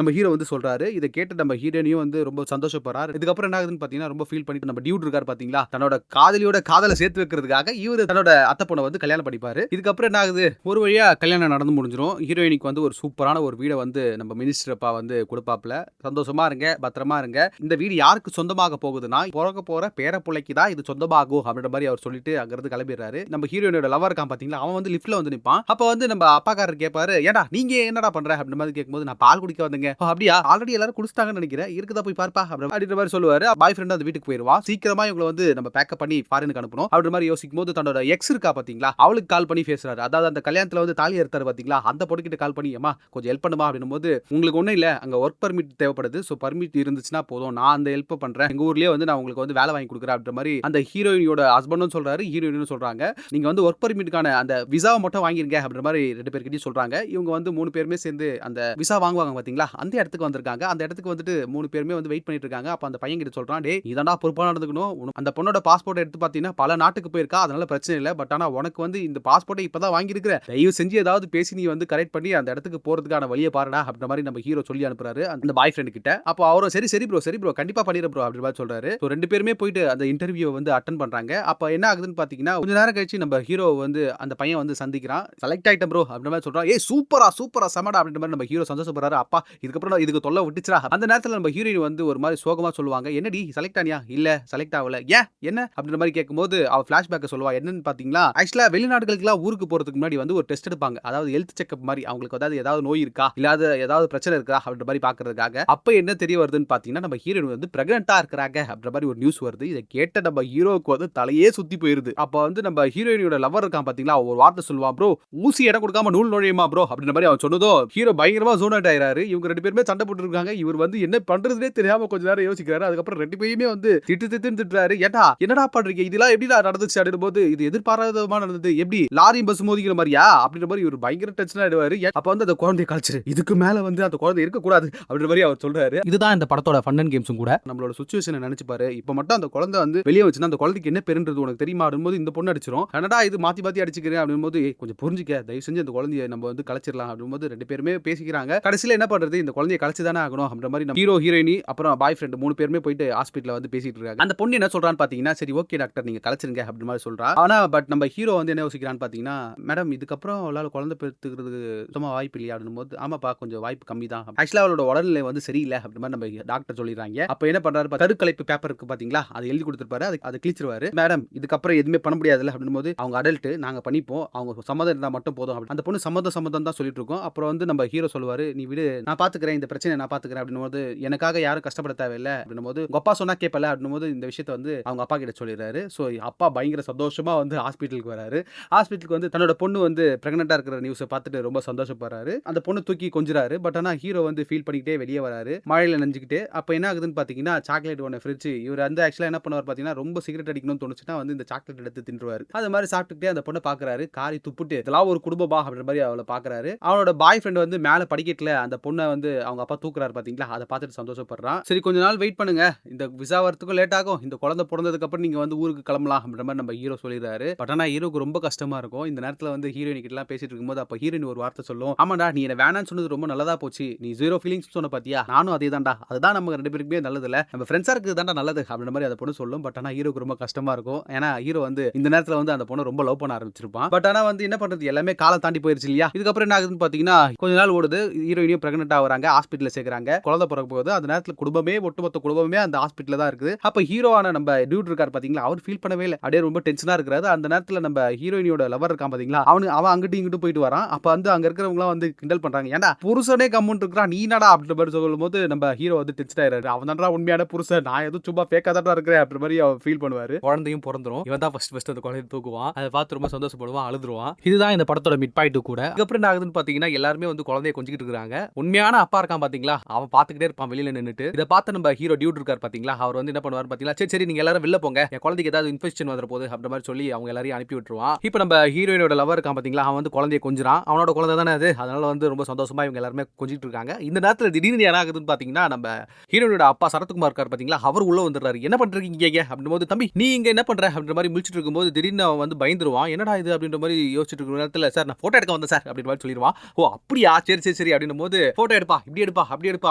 நம்ம ஹீரோ வந்து சொல்றாரு. இதை கேட்டு நம்ம ஹீரோனியும் வந்து ரொம்ப சந்தோஷப்படுறாரு. இதுக்கப்புறம் என்ன ஆகுதுன்னு பாத்தீங்கன்னா, ரொம்ப ஃபீல் பண்ணிட்டு நம்ம டியூட் இருக்காரு பாத்தீங்களா, தன்னோட காதலியோட காதலை சேர்த்து வைக்கிறதுக்காக இவரு தன்னோட அத்தை பொண்ணை வந்து கல்யாணம் பண்ணிப்பாரு. இதுக்கப்புறம் என்ன ஆகுது, ஒரு வழியா கல்யாணம் நடந்து முடிஞ்சிடும். ஹீரோயினிக்கு வந்து ஒரு சூப்பரான ஒரு வீடை வந்து நம்ம மினிஸ்டர் அப்பா வந்து கொடுப்பாப்ல. சந்தோஷமா இருங்க, பத்திரமா இருங்க. இந்த வீடு யாருக்கு சொந்தமாக போகுதுன்னா பிறக்க போற பேர பிள்ளைக்கு தான் இது சொந்தமாகும் அப்படின்ற மாதிரி அவர் சொல்லிட்டு அங்கிருந்து கிளம்பிடுறாரு. நம்ம ஹீரோயினோட லவர் இருக்கான் பாத்தீங்களா, அவன் வந்து லிஃப்ட்ல வந்து நிப்பான். அப்ப வந்து நம்ம அப்பாக்காரர் கேட்பாரு, ஏடா நீங்க என்னடா பண்ற அப்படின்ற மாதிரி கேட்கும்போது, நான் பால் குடிக்க வந்தேங்க. அப்படியா, ஆல்ரெடி எல்லாரும் குடிச்சிட்டாங்கன்னு நினைக்கிறேன், இருக்குதா போய் பார்ப்பா அப்படின்ற மாதிரி சொல்லுவாரு. பாய் ஃப்ரெண்ட் அந்த வீட்டுக்கு போயிருவா. சீக்கிரமா இவங்களை வந்து நம்ம பேக்கப் பண்ணி ஃபாரினுக்கு அனுப்பணும் அப்படின்ற மாதிரி யோசிக்கும் போது தன்னோட எக்ஸ் இருக்கா பாத்தீங்களா, அவளுக்கு கால் பண்ணி பேசுறாரு. அதாவது அந்த கல்யாணத்துல வந்து தாலி எடுத்தாரு பாத்தீங்களா, அந்த பொண்ணுகிட்ட கால் பண்ணி, ஏமா கொஞ்சம் ஹெல்ப் பண்ணுமா அப்படின்னும் போது, உங்களுக்கு ஒன்றும் இல்லை, அங்கே ஒர்க் பர்மிட் தேவைப்படுது. ஸோ பர்மிட் இருந்துச்சுன்னா போதும், நான் அந்த ஹெல்ப் பண்ணுறேன், எங்கள் ஊர்லேயே வந்து நான் உங்களுக்கு வந்து வேலை வாங்கி கொடுக்குறேன் அப்படின்ற மாதிரி அந்த ஹீரோயினோட ஹஸ்பண்டும் சொல்றாரு, ஹீரோயினும் சொல்றாங்க. நீங்கள் வந்து ஒர்க் பர்மிட்டுக்கான அந்த விசாவை மட்டும் வாங்கிருங்க அப்படின்ற மாதிரி 2 பேர்கிட்டையும் சொல்றாங்க. இவங்க வந்து 3 பேருமே சேர்ந்து அந்த விசா வாங்குவாங்க பார்த்தீங்களா, அந்த இடத்துக்கு வந்திருக்காங்க. அந்த இடத்துக்கு வந்துட்டு 3 பேருமே வந்து வெயிட் பண்ணிட்டு இருக்காங்க. அப்போ அந்த பையன் கிட்ட சொல்றான், டே இதாண்டா பொறுப்பாக நடந்துக்கணும், அந்த பொண்ணோட பாஸ்போர்ட் எடுத்து பார்த்தீங்கன்னா பல நாட்டுக்கு போயிருக்கா, அதனால பிரச்சனை இல்லை. பட் ஆனால் உனக்கு வந்து இந்த பாஸ்போர்ட்டை இப்போ தான் வாங்கியிருக்கிற, தயவு செஞ்சு ஏதாவது பேசி நீ வந்து கரெக்ட் பண்ணி அந்த இடத்துக்கு போறதுக்கான வழியை பாருடா அப்படின்ற மாதிரி நம்ம ஹீரோ சொல்லி அனுப்புறாரு அந்த பாய் ஃப்ரெண்ட் கிட்ட. அப்போ அவரும் சரி சரி ப்ரோ கண்டிப்பா பண்ணிடுறேன் ப்ரோ அப்படின்ற மாதிரி சொல்றாரு. ஸோ 2 பேருமே போயிட்டு அந்த இன்டர்வியூ வந்து அட்டன் பண்றாங்க. அப்போ என்ன ஆகுதுன்னு பாத்தீங்கன்னா, கொஞ்ச நேரம் கழிச்சு நம்ம ஹீரோ வந்து அந்த பையன் வந்து சந்திக்கிறான். செலக்ட் ஆயிட்டேன் ப்ரோ அப்படின்ற மாதிரி சொல்றான். ஏய் சூப்பரா சமடா அப்படின்ற மாதிரி நம்ம ஹீரோ சந்தோஷப்படுறாரு. அப்பா இதுக்கப்புறம் இதுக்கு தொல்லை விட்டுச்சுரா. அந்த நேரத்தில் நம்ம ஹீரோயின் வந்து ஒரு மாதிரி சோகமா சொல்லுவாங்க, என்னடி செலக்ட் ஆனியா, இல்ல செலக்ட் ஆகல, ஏன் என்ன அப்படின்ற மாதிரி கேட்கும்போது அவ ஃபிளாஷ்பேக் சொல்லுவா. என்னன்னு பாத்தீங்களா, ஆக்சுவலா வெளிநாடுகளுக்குலாம் ஊருக்கு போறதுக்கு முன்னாடி வந்து ஒரு டெஸ்ட் எடுப்பாங்க. அதாவது ஹெல்த் செக்அப் மாதிரி, அவங்களுக்கு ஏதாவது நோய் இருக்கா, இல்லாத ஏதாவது பிரச்சனை இருக்கா அப்படின்ற மாதிரி பாக்குறதுக்காக. அப்ப என்ன தெரிய வருதுன்னு பாத்தீங்கன்னா, நம்ம ஹீரோயின் வந்து பிரெக்னென்ட்டா இருக்கிறாங்க அப்படின்ற மாதிரி ஒரு நியூஸ் வருது. இதை கேட்ட நம்ம ஹீரோக்கு வந்து தலையே சுத்தி போயிருது. அப்ப வந்து நம்ம ஹீரோயினோட லவர் இருக்கான் பாத்தீங்களா, ஒரு வார்த்தை சொல்லுவான், ப்ரோ ஊசி இடம் கொடுக்காம நூல் நுழையுமா ப்ரோ அப்படின்ற மாதிரி அவன் சொன்னதோ ஹீரோ பயங்கரமா ஜோன் அவுட் ஆயிராரு. இவங்க 2 பேருமே சண்டை போட்டு இருக்காங்க. இவர் வந்து என்ன பண்றதுனே தெரியாம கொஞ்ச நேரம் யோசிக்கிறாரு. அதுக்கப்புறம் 2 பேருமே வந்து திட்டுறாரு. ஏட்டா என்னடா பண்றீங்க, இதெல்லாம் எப்படிடா நடந்துச்சு அப்படின்ற போது, இது எதிர்பாராதமா நடந்தது, எப்படி லாரி பஸ் மோதிக்கிற மாதிரியா அப்படின்ற மாதிரி இவர் பயங்கர டென்ஷன் ஆயிடுவாரு. அப்ப வந்து அந்த குழந்தைய கழிச்சிரு, இதுக்கு மேல வந்து அந்த குழந்தை இருக்க கூடாது அப்படின்ற மாதிரி அவர் சொல்றாரு. இதுதான் இந்த படத்தோட ஃபன் அண்ட் கேம்ஸும் கூட. நம்மளோட சிச்சுவேஷனை நினைச்சு பாரு, இப்ப மட்டும் அந்த குழந்தை வந்து வெளியே வச்சுன்னா அந்த குழந்தைக்கு என்ன பெருன்றது உனக்கு தெரியுமா அப்படின்போது இந்த பொண்ணு அடிச்சிரும். கனடா இது மாத்தி அடிச்சுக்கிறேன் அப்படின்போது, கொஞ்சம் புரிஞ்சுக்க, தயவு செஞ்சு அந்த குழந்தைய நம்ம வந்து கலைச்சிடலாம் அப்படின்போது 2 பேருமே பேசிக்கிறாங்க. கடைசியில என்ன பண்றது, இந்த குழந்தைய கலைச்சுதானே ஆகணும் அப்படின்ற மாதிரி நம்ம ஹீரோ ஹீரோயினி அப்புறம் பாய் ஃப்ரெண்ட் 3 பேருமே போயிட்டு ஹாஸ்பிட்டல்ல வந்து பேசிட்டு இருக்காங்க. அந்த பொண்ணு என்ன சொல்றான்னு பாத்தீங்கன்னா, சரி ஓகே டாக்டர் நீங்க கலைச்சிருங்க அப்படின்ற மாதிரி சொல்றா. ஆனா பட் நம்ம ஹீரோ வந்து என்ன யோசிக்கிறான்னு பாத்தீங்கன்னா, மேடம் இதுக்கப்புறம் அவளால குழந்தை பெற்றுக்கிறதுக்கு சுத்தமா வாய்ப்பு இல்லையா அப்படின்போது, ஆமாப்பா கொஞ்சம் வாய்ப்பு கம்மி தான், ஆக்சுவலா அவளோட உடல்நிலை வந்து சரியில்லை அப்படி மாதிரி நம்ம டாக்டர் சொல்லிடுறாங்க. அப்ப என்ன பண்றாரு, கருக்கலைப்பு பேப்பர் இருக்கு பாத்தீங்களா, அதை எழுதி கொடுத்துருப்பாரு. அதை கிழிச்சிருவாரு. மேடம் இதுக்கப்புறம் எதுவுமே பண்ண முடியாதுல்ல அப்படின்போது, அவங்க அடல்ட் நாங்க பண்ணிப்போம், அவங்க சம்மதம் இருந்தா மட்டும் போதும். அந்த பொண்ணு சம்மதம் தான் சொல்லிட்டு இருக்கோம். அப்புறம் வந்து நம்ம ஹீரோ சொல்லுவாரு, நீ விடு நான் பாத்துக்கிறேன், இந்த பிரச்சனை நான் பாத்துக்கிறேன் அப்படின்போது, எனக்காக யாரும் கஷ்டப்பட தேவையில்லை அப்படின்போது, உங்க அப்பா சொன்னா கேட்பல அப்படின்போது இந்த விஷயத்தை வந்து அவங்க அப்பா கிட்ட சொல்லிடுறாரு. ஸோ அப்பா பயங்கர சந்தோஷமா வந்து ஹாஸ்பிட்டலுக்கு வராரு. ஹாஸ்பிட்டலுக்கு வந்து தன்னோட பொண்ணு வந்து பிரெக்னெண்டா இருக்கிற நியூஸை பார்த்துட்டு ரொம்ப சந்தோஷப்படுறாரு. அந்த பொண்ணு தூக்கி கொஞ்சிறாரு. பட் ஆனா ஹீரோ வந்து ஃபீல் பண்ணிக்கிட்டே வெளியே வராரு, மழையில நனைஞ்சுக்கிட்டே. அப்ப என்ன ஆகுதுன்னு பாத்தீங்கன்னா, சாக்லேட் ஒன்று ஃப்ரிட்ஜ், இவர் வந்து ஆக்சுவலா என்ன பண்ணுவார் பாத்தீங்கன்னா, ரொம்ப சிகரெட் அடிக்கணும்னு தோணுச்சுன்னா வந்து இந்த சாக்லேட் எடுத்து தின்றுவாரு. அது மாதிரி சாப்பிட்டுக்கிட்டே அந்த பொண்ணை பாக்குறாரு. காரி துப்புட்டு இதெல்லாம் ஒரு குடும்பமா அப்படின்ற மாதிரி அவளை பாக்குறாரு. அவனோட பாய் ஃப்ரெண்ட் வந்து மேல படிக்கட்டுல அந்த பொண்ணை வந்து அவங்க அப்பா தூக்குறாரு பாத்தீங்களா, அதை பார்த்துட்டு சந்தோஷப்படுறான். சரி கொஞ்ச நாள் வெயிட் பண்ணுங்க, இந்த விசா வரத்துக்கும் லேட் ஆகும், இந்த குழந்தை பிறந்ததுக்கு அப்புறம் நீங்க வந்து ஊருக்கு கிளம்பலாம் அப்படின்ற மாதிரி நம்ம ஹீரோ சொல்லிடுறாரு. பட் ஆனா ஹீரோக்கு ரொம்ப கஷ்டமா இருக்கும். இந்த நேரத்துல வந்து ஹீரோயின் கிட்ட எல்லாம் பேசிட்டு இருக்கும்போது அப்ப ஹீரோயின் ஒரு வார்த்தை சொல்லும், ஆமாடா நீ என்ன வேணான்னு சொன்னது ரொம்ப நல்லதா போச்சு, நீ ஜீரோ ஃபீலிங்ஸ் சொன்ன பாத்தியா, நானும் அதே தான்டா, அதுதான் நம்ம 2 பேருக்குமே நல்லது இல்ல, நம்ம ஃப்ரெண்ட்ஸா இருக்குது தான்டா நல்லது அப்படின்ற மாதிரி அந்த பொண்ணு சொல்லும். பட் ஆனா ஹீரோக்கு ரொம்ப கஷ்டமா இருக்கும். ஏன்னா ஹீரோ வந்து இந்த நேரத்துல வந்து அந்த பொண்ணு ரொம்ப லவ் பண்ண ஆரம்பிச்சிருப்பான். பட் ஆனா வந்து என்ன பண்றது, எல்லாமே காலம் தாண்டி போயிருச்சு இல்லையா. இதுக்கப்புறம் என்ன ஆகுதுன்னு பாத்தீங்கன்னா, கொஞ்ச நாள் ஓடுது, ஹீரோயினியும் பிரெக்னென்ட் ஆகுறாங்க, ஹாஸ்பிட்டல்ல சேர்க்கறாங்க, குழந்தை பிறக்க போகுது. அந்த நேரத்துல குடும்பமே ஒட்டுமொத்த குடும்பமே அந்த ஹாஸ்பிட்டல்ல தான் இருக்குது. அப்ப ஹீரோவான நம்ம டியூட் இருக்கார் பாத்தீங்களா, அவர் ஃபீல் பண்ணவே இல்லை, அப்படியே ரொம்ப டென்ஷனா இருக்கிறாரு. அந்த நேரத்துல நம்ம ஹீரோயினியோட லவர் இருக்கான் பாத்தீங்களா, அவன் அங்கிட்டு இங்கிட்டு போயிட்டு வரான். அப்ப வந்து அங்க இருக்கிறவங்க வந்து கிண்டல் பண்றாங்க, ஏன்டா புருஷனே கம்முன்னு இருக்கிறான், நீ என்னடா அப்படின்ற மாதிரி சொல்லும் சொல்லும்போது நம்ம ஹீரோ வந்து டென்ஷன் ஆயிடுறாரு. அவன் தான்டா உண்மையான புருஷன், நான் எதுவும் சும்மா ஃபேக்கா தான்டா இருக்கிறேன் அப்படின்ற மாதிரி அவர் ஃபீல் பண்ணுவாரு. குழந்தையும் பிறந்துரும். இவன் தான் ஃபர்ஸ்ட் அந்த குழந்தைய தூக்குவான். அதை பார்த்து ரொம்ப சந்தோஷப்படுவான், அழுதுருவான். இதுதான் இந்த படத்தோட மிட் பாயிண்ட் கூட. அதுக்கப்புறம் என்ன ஆகுதுன்னு பாத்தீங்கன்னா எல்லாருமே வந்து குழந்தைய கொஞ்சிக்கிட்டு இருக்காங்க. உண்மையான அப்பா இருக்கான் பாத்தீங்களா, அவன் பாத்துக்கிட்டே இருப்பான் வெளியில நின்னுட்டு. இதை பார்த்து நம்ம ஹீரோ டியூட் இருக்காரு பாத்தீங்களா, அவர் வந்து என்ன பண்ணுவார் பாத்தீங்களா, சரி சரி நீங்க எல்லாரும் வெளில போங்க, என் குழந்தைக்கு ஏதாவது இன்ஃபெக்ஷன் வந்துற போது அப்படின்ற மாதிரி சொல்லி அவங்க எல்லாரையும் அனுப்பி விட்டுருவான். இப்போ நம்ம ஹீரோயினோட லவர் இருக்கான் பாத்தீங்களா, அவன் வந்து குழந்தைய கொஞ்சறான். அவனோட குழந்தை தானே அது, அதனால வந்து ரொம்ப சந்தோஷமா இவங்க எல்லாருமே கொஞ்சிட்டு இருக்காங்க. இந்த நேரத்துல திடீர்னு என்ன ஆகுதுன்னு பாத்தீங்கன்னா நம்ம ஹீரோயினோட அப்பா சரத்குமார் இருக்கார் பாத்தீங்களா, அவர் உள்ள வந்துடுறாரு. என்ன பண்றீங்க அப்படின்ற போது, தம்பி நீ இங்க என்ன பண்ற அப்படின்ற மாதிரி முழிச்சிட்டு இருக்கும்போது திடீர்னு அவன் வந்து பயந்துருவான். என்னடா இது அப்படின்ற மாதிரி யோசிச்சுட்டு இருக்கிற நேரத்துல, சார் நான் போட்டோ எடுக்க வந்தேன் சார் அப்படின்ற மாதிரி சொல்லிடுவான். ஓ அப்படியா, சரி சரி சரி அப்படின்னும் போது போட்டோ எடுப்பா, இப்படி எடுப்பா அப்படி எடுப்பா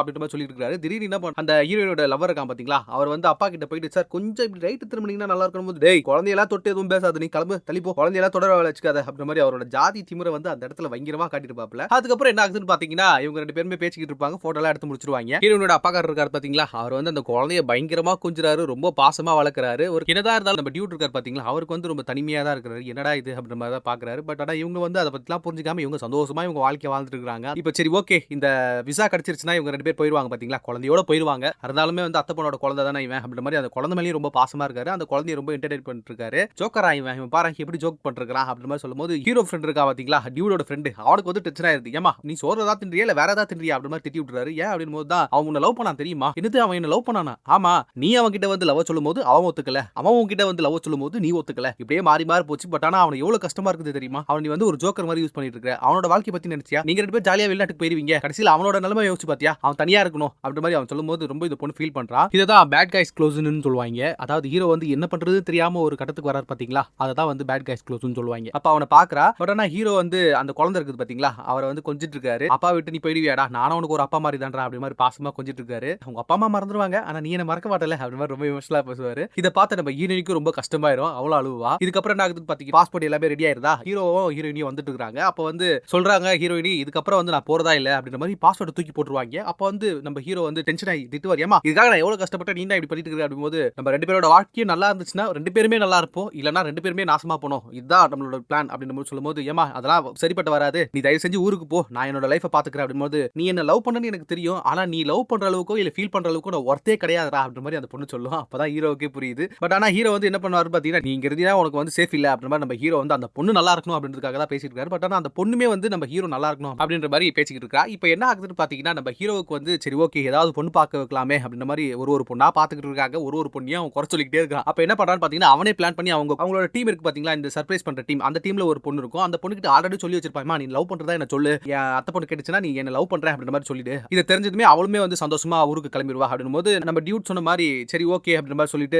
அப்படின்ற மாதிரி சொல்லிட்டு இருக்காரு. திடீர்னு என்ன பண்ண அந்த ஹீரோயினோட லவர் இருக்கான் பாத்தீங்களா, அவர் வந்து அப்பா கிட்ட போயிட்டு, சார் கொஞ்சம் இப்படி ரைட் திரும்பினீங்கன்னா நல்லா இருக்கணும் போது, டேய் குழந்தையெல்லாம் தொட்டு எதுவும் பேசாது, நீ கிளம்பு தள்ளிப்போ, குழந்தையெல்லாம் தொடர வச்சுக்காத அப்படின்ற மாதிரி அவரோட ஜாதி திமிரை வந்து அந்த இடத்துல பயங்கரமா காட்டிருப்பாப்ல. அதுக்கப்புறம் என்ன ஆகுதுன்னு பாத்தீங்கன்னா இவங்க ரெண்டு பேருமே பேசிக்கிட்டு இருப்பாங்க, போட்டோ எல்லாம் எடுத்து முடிச்சிருவாங்க. ஹீரோயினோட அப்பாக்காரர் இருக்காரு பாத்தீங்களா, அவர் வந்து அந்த குழந்தைய பயங்கரமா கொஞ்சறாரு, ரொம்ப பாசமா வளர்க்கறாரு. ஒரு என்னதான் இருந்தாலும் நம்ம டியூட் இருக்காரு பாத்தீங்களா, அவருக்கு வந்து ரொம்ப தனிமையா தான் இருக்காரு. என்னடா இது அப்படின்ற மாதிரி தான் பாக்குறாரு. பட் ஆனா இவங்க வந்து அதை பத்திலாம் புரிஞ்சுக்காம இவங்க சந்தோஷமா இவங்க வாழ்க்கை வாழ்ந்துட்டு இருக்காங்க. இப்போ சரி ஓகே, இந்த விசா கிடைச்சிருச்சுன்னா இவங்க ரெண்டு பேர் போயிருவாங்க பாத்தீங்களா, குழந்தையோட போயிருவாங்க. இருந்தாலுமே வந்து அத்தை பொண்ணோட குழந்தை தானே இவன் அப்படின்ற மாதிரி அந்த குழந்தை மேலேயும் ரொம்ப பாசமா இருக்காரு. அந்த குழந்தைய ரொம்ப என்டர்டெயின் பண்ணிட்டு இருக்காரு. ஜோக்கரா இவன் பாரு எப்படி ஜோக் பண்ணிருக்கான் அப்படின்ற மாதிரி சொல்லும்போது ஹீரோ ஃப்ரெண்ட் இருக்கா பாத்தீங்களா, டியூடோட ஃப்ரெண்ட், அவனுக்கு வந்து டென்ஷன் ஆயிருது. ஏமா நீ சோறு ஏதாவது தின்றியா இல்ல வேற ஏதாவது தின்றியா அப்படின்ற மாதிரி திட்டி விட்டுறாரு. ஏன் அப்படின்னு போது தான், அவன் உன்னை லவ் பண்ணான் தெரியுமா, என்னது அவன் என்ன லவ் பண்ணானா, ஆமா நீ அவன் கிட்ட வந்து லவ் சொல்லும்போது அவன் ஒத்துக்கல, அவன் உன்கிட்ட வந்து லவ் சொல்லும்போது நீ ஒத்துக்கல, இப்படியே மாறி மாறி போச்சு. பட் ஆனா அவன் எவ்வளவு கஷ்டமா இருக்குது தெரியுமா, அவன் நீ வந்து ஒரு ஜோக்கர் மாதிரி யூஸ் பண்ணிட்டு இருக்க, அவனோட வாழ்க்கை பத்தி நினைச்சியா, நீங்க ரெண்டு பேரும் ஜாலியா வெளிநாட்டுக்கு போயிருவீங்க, கடைசியில் அவனோட நிலைமை யோசிச்சு பாத்தியா, அவன் தனியா இருக்கணும் அப்படின்ற மாதிரி அவன் சொல்லும்போது ரொம்ப இந்த பொண்ணு ஃபீல் பண்றா. இதுதான் பேட் கைஸ் க்ளோஸ்னு சொல்லுவாங்க. அதாவது ஹீரோ வந்து என்ன பண்றது தெரியாம ஒரு கட்டத்துக்கு வராரு பாத்தீங்களா, அததான் வந்து பேட் கைஸ் க்ளோஸ்னு சொல்லுவாங்க. அப்ப அவனை பாக்குறா. பட் ஆனா ஹீரோ வந்து அந்த குழந்தை இருக்குது பாத்தீங்களா, அவரை வந்து கொஞ்சிட்டு இருக்காரு. அப்பா விட்டு நீ போயிடுவியாடா, நானும் உனக்கு ஒரு அப்பா மாதிரி தான்டா அப்படி மாதிரி பாசமா கொஞ்சிட்டு இருக்காரு. அவங்க அப்பா அம்மா மறந்துடுவாங்க, ஆனா நீ என்ன மறக்க மாட்டல அப்படி மாதிரி ரொம்ப எமோஷனலா பேசுவாரு. இதை பார்த்து நம்ம ஹீரோயினுக்கு ரொம்ப கஷ்டமாயிரும், அவ்வளவு அழுவா. இதுக்கப்புறம் என்ன ஆகுதுன்னு பாத்தீங்கன்னா பாஸ்போர்ட் எல்லாமே ரெடி ஆயிருதா, ஹீரோவும் ஹீரோயினியும் வந்துட்டு இருக்காங்க. அப்ப வந்து சொல்றாங்க ஹீரோயினி, இதுக்கப்புறம் வந்து நான் போறதா இல்ல அப்படின்ற மாதிரி பாஸ்போர்ட் தூக்கி போட்டுருவாங்க. அப்ப வந்து நம்ம ஹீரோ வந்து டென்ஷன் ஆகி திட்டுவார், ஏமா இதுக்காக நான் எவ்வளவு கஷ்டப்பட்டு நீ தான் இப்படி பண்ணிட்டு இருக்க அப்படிங்கும்போது, நம்ம ரெண்டு பேரோட வாழ்க்கையும் நல்லா இருந்துச்சுன்னா ரெண்டு பேருமே நல்லா இருப்போம், இல்லனா ரெண்டு பேருமே நாசமா போனோம், இதுதான் நம்மளோட பிளான் அப்படின்னு சொல்லும்போது, ஏமா அதெல்லாம் சரிப்பட்டு வராது, நீ தயவு செஞ்சு ஊருக்கு போ, நான் என்னோட லைஃபை பாத்துக்கிறேன் அப்படிங்கும்போது, நீ என்ன லவ் பண்ணனு எனக்கு தெரியும், ஆனா நீ லவ் பண்ற அளவுக்கோ இல்ல ஃபீல் பண்ற அளவுக்கோ நான் ஒர்த்தே கிடையாதுடா அப்படின்ற மாதிரி அந்த பொண்ணு சொல்லும். அப்பதான் ஹீரோவுக்கே புரியுது. பட் ஆனா ஹீரோ வந்து என்ன பண்ணுவாரு பாத்தீங்கன்னா, நீங்க இருந்தா உனக்கு வந்து சேஃப் இல்ல அப்படின்ற மாதிரி நம்ம ஹீரோ வந்து அந்த பொண்ணு நல்லா இருக்கணும் அப்படின்றதுக்காக தான் பேசிட்டு இருக்காரு. பட் ஆனா அந்த பொண்ணுமே வந்து நம்ம ஹீரோ நல்லா இருக்கணும் அப்படின்ற மாதிரி பேசிக்கிட்டு இருக்கா. இப்போ என்ன ஆகுதுன்னு பாத்தீங்கன்னா நம்ம ஹீரோவுக்கு வந்து சரி ஓகே ஏதாவது பொண்ணு பார்க்க வைக்கலாமே அப்படின்ற மாதிரி ஒரு பொண்ணா பாத்துக்கிட்டு இருக்காங்க. ஒரு பொண்ணையும் அவன் குறை சொல்லிக்கிட்டே இருக்கான். அப்ப என்ன பண்றான்னு பாத்தீங்கன்னா அவனே பிளான் பண்ணி அவங்களோட டீம் இருக்கு பாத்தீங்களா, இந்த சர்ப்ரைஸ் பண்ற டீம், அந்த டீம்ல ஒரு பொண்ணு இருக்கும். அந்த பொண்ணு கிட்ட ஆல்ரெடி சொல்லி வச்சிருப்பாமா, நீ லவ் பண்றதா என்ன சொல்லு, என் அத்தை பொண்ணு கேட்டுச்சுன்னா நீ என்ன லவ் பண்ற அப்படின்ற மாதிரி சொல்லிடு. இதை தெரிஞ்சதுமே அவளுமே வந்து சந்தோஷமா ஊருக்கு கிளம்பிடுவா. அப்படின்னும் போது நம்ம டியூட் சொன்ன மாதிரி சரி ஓகே அப்படின்ற மாதிரி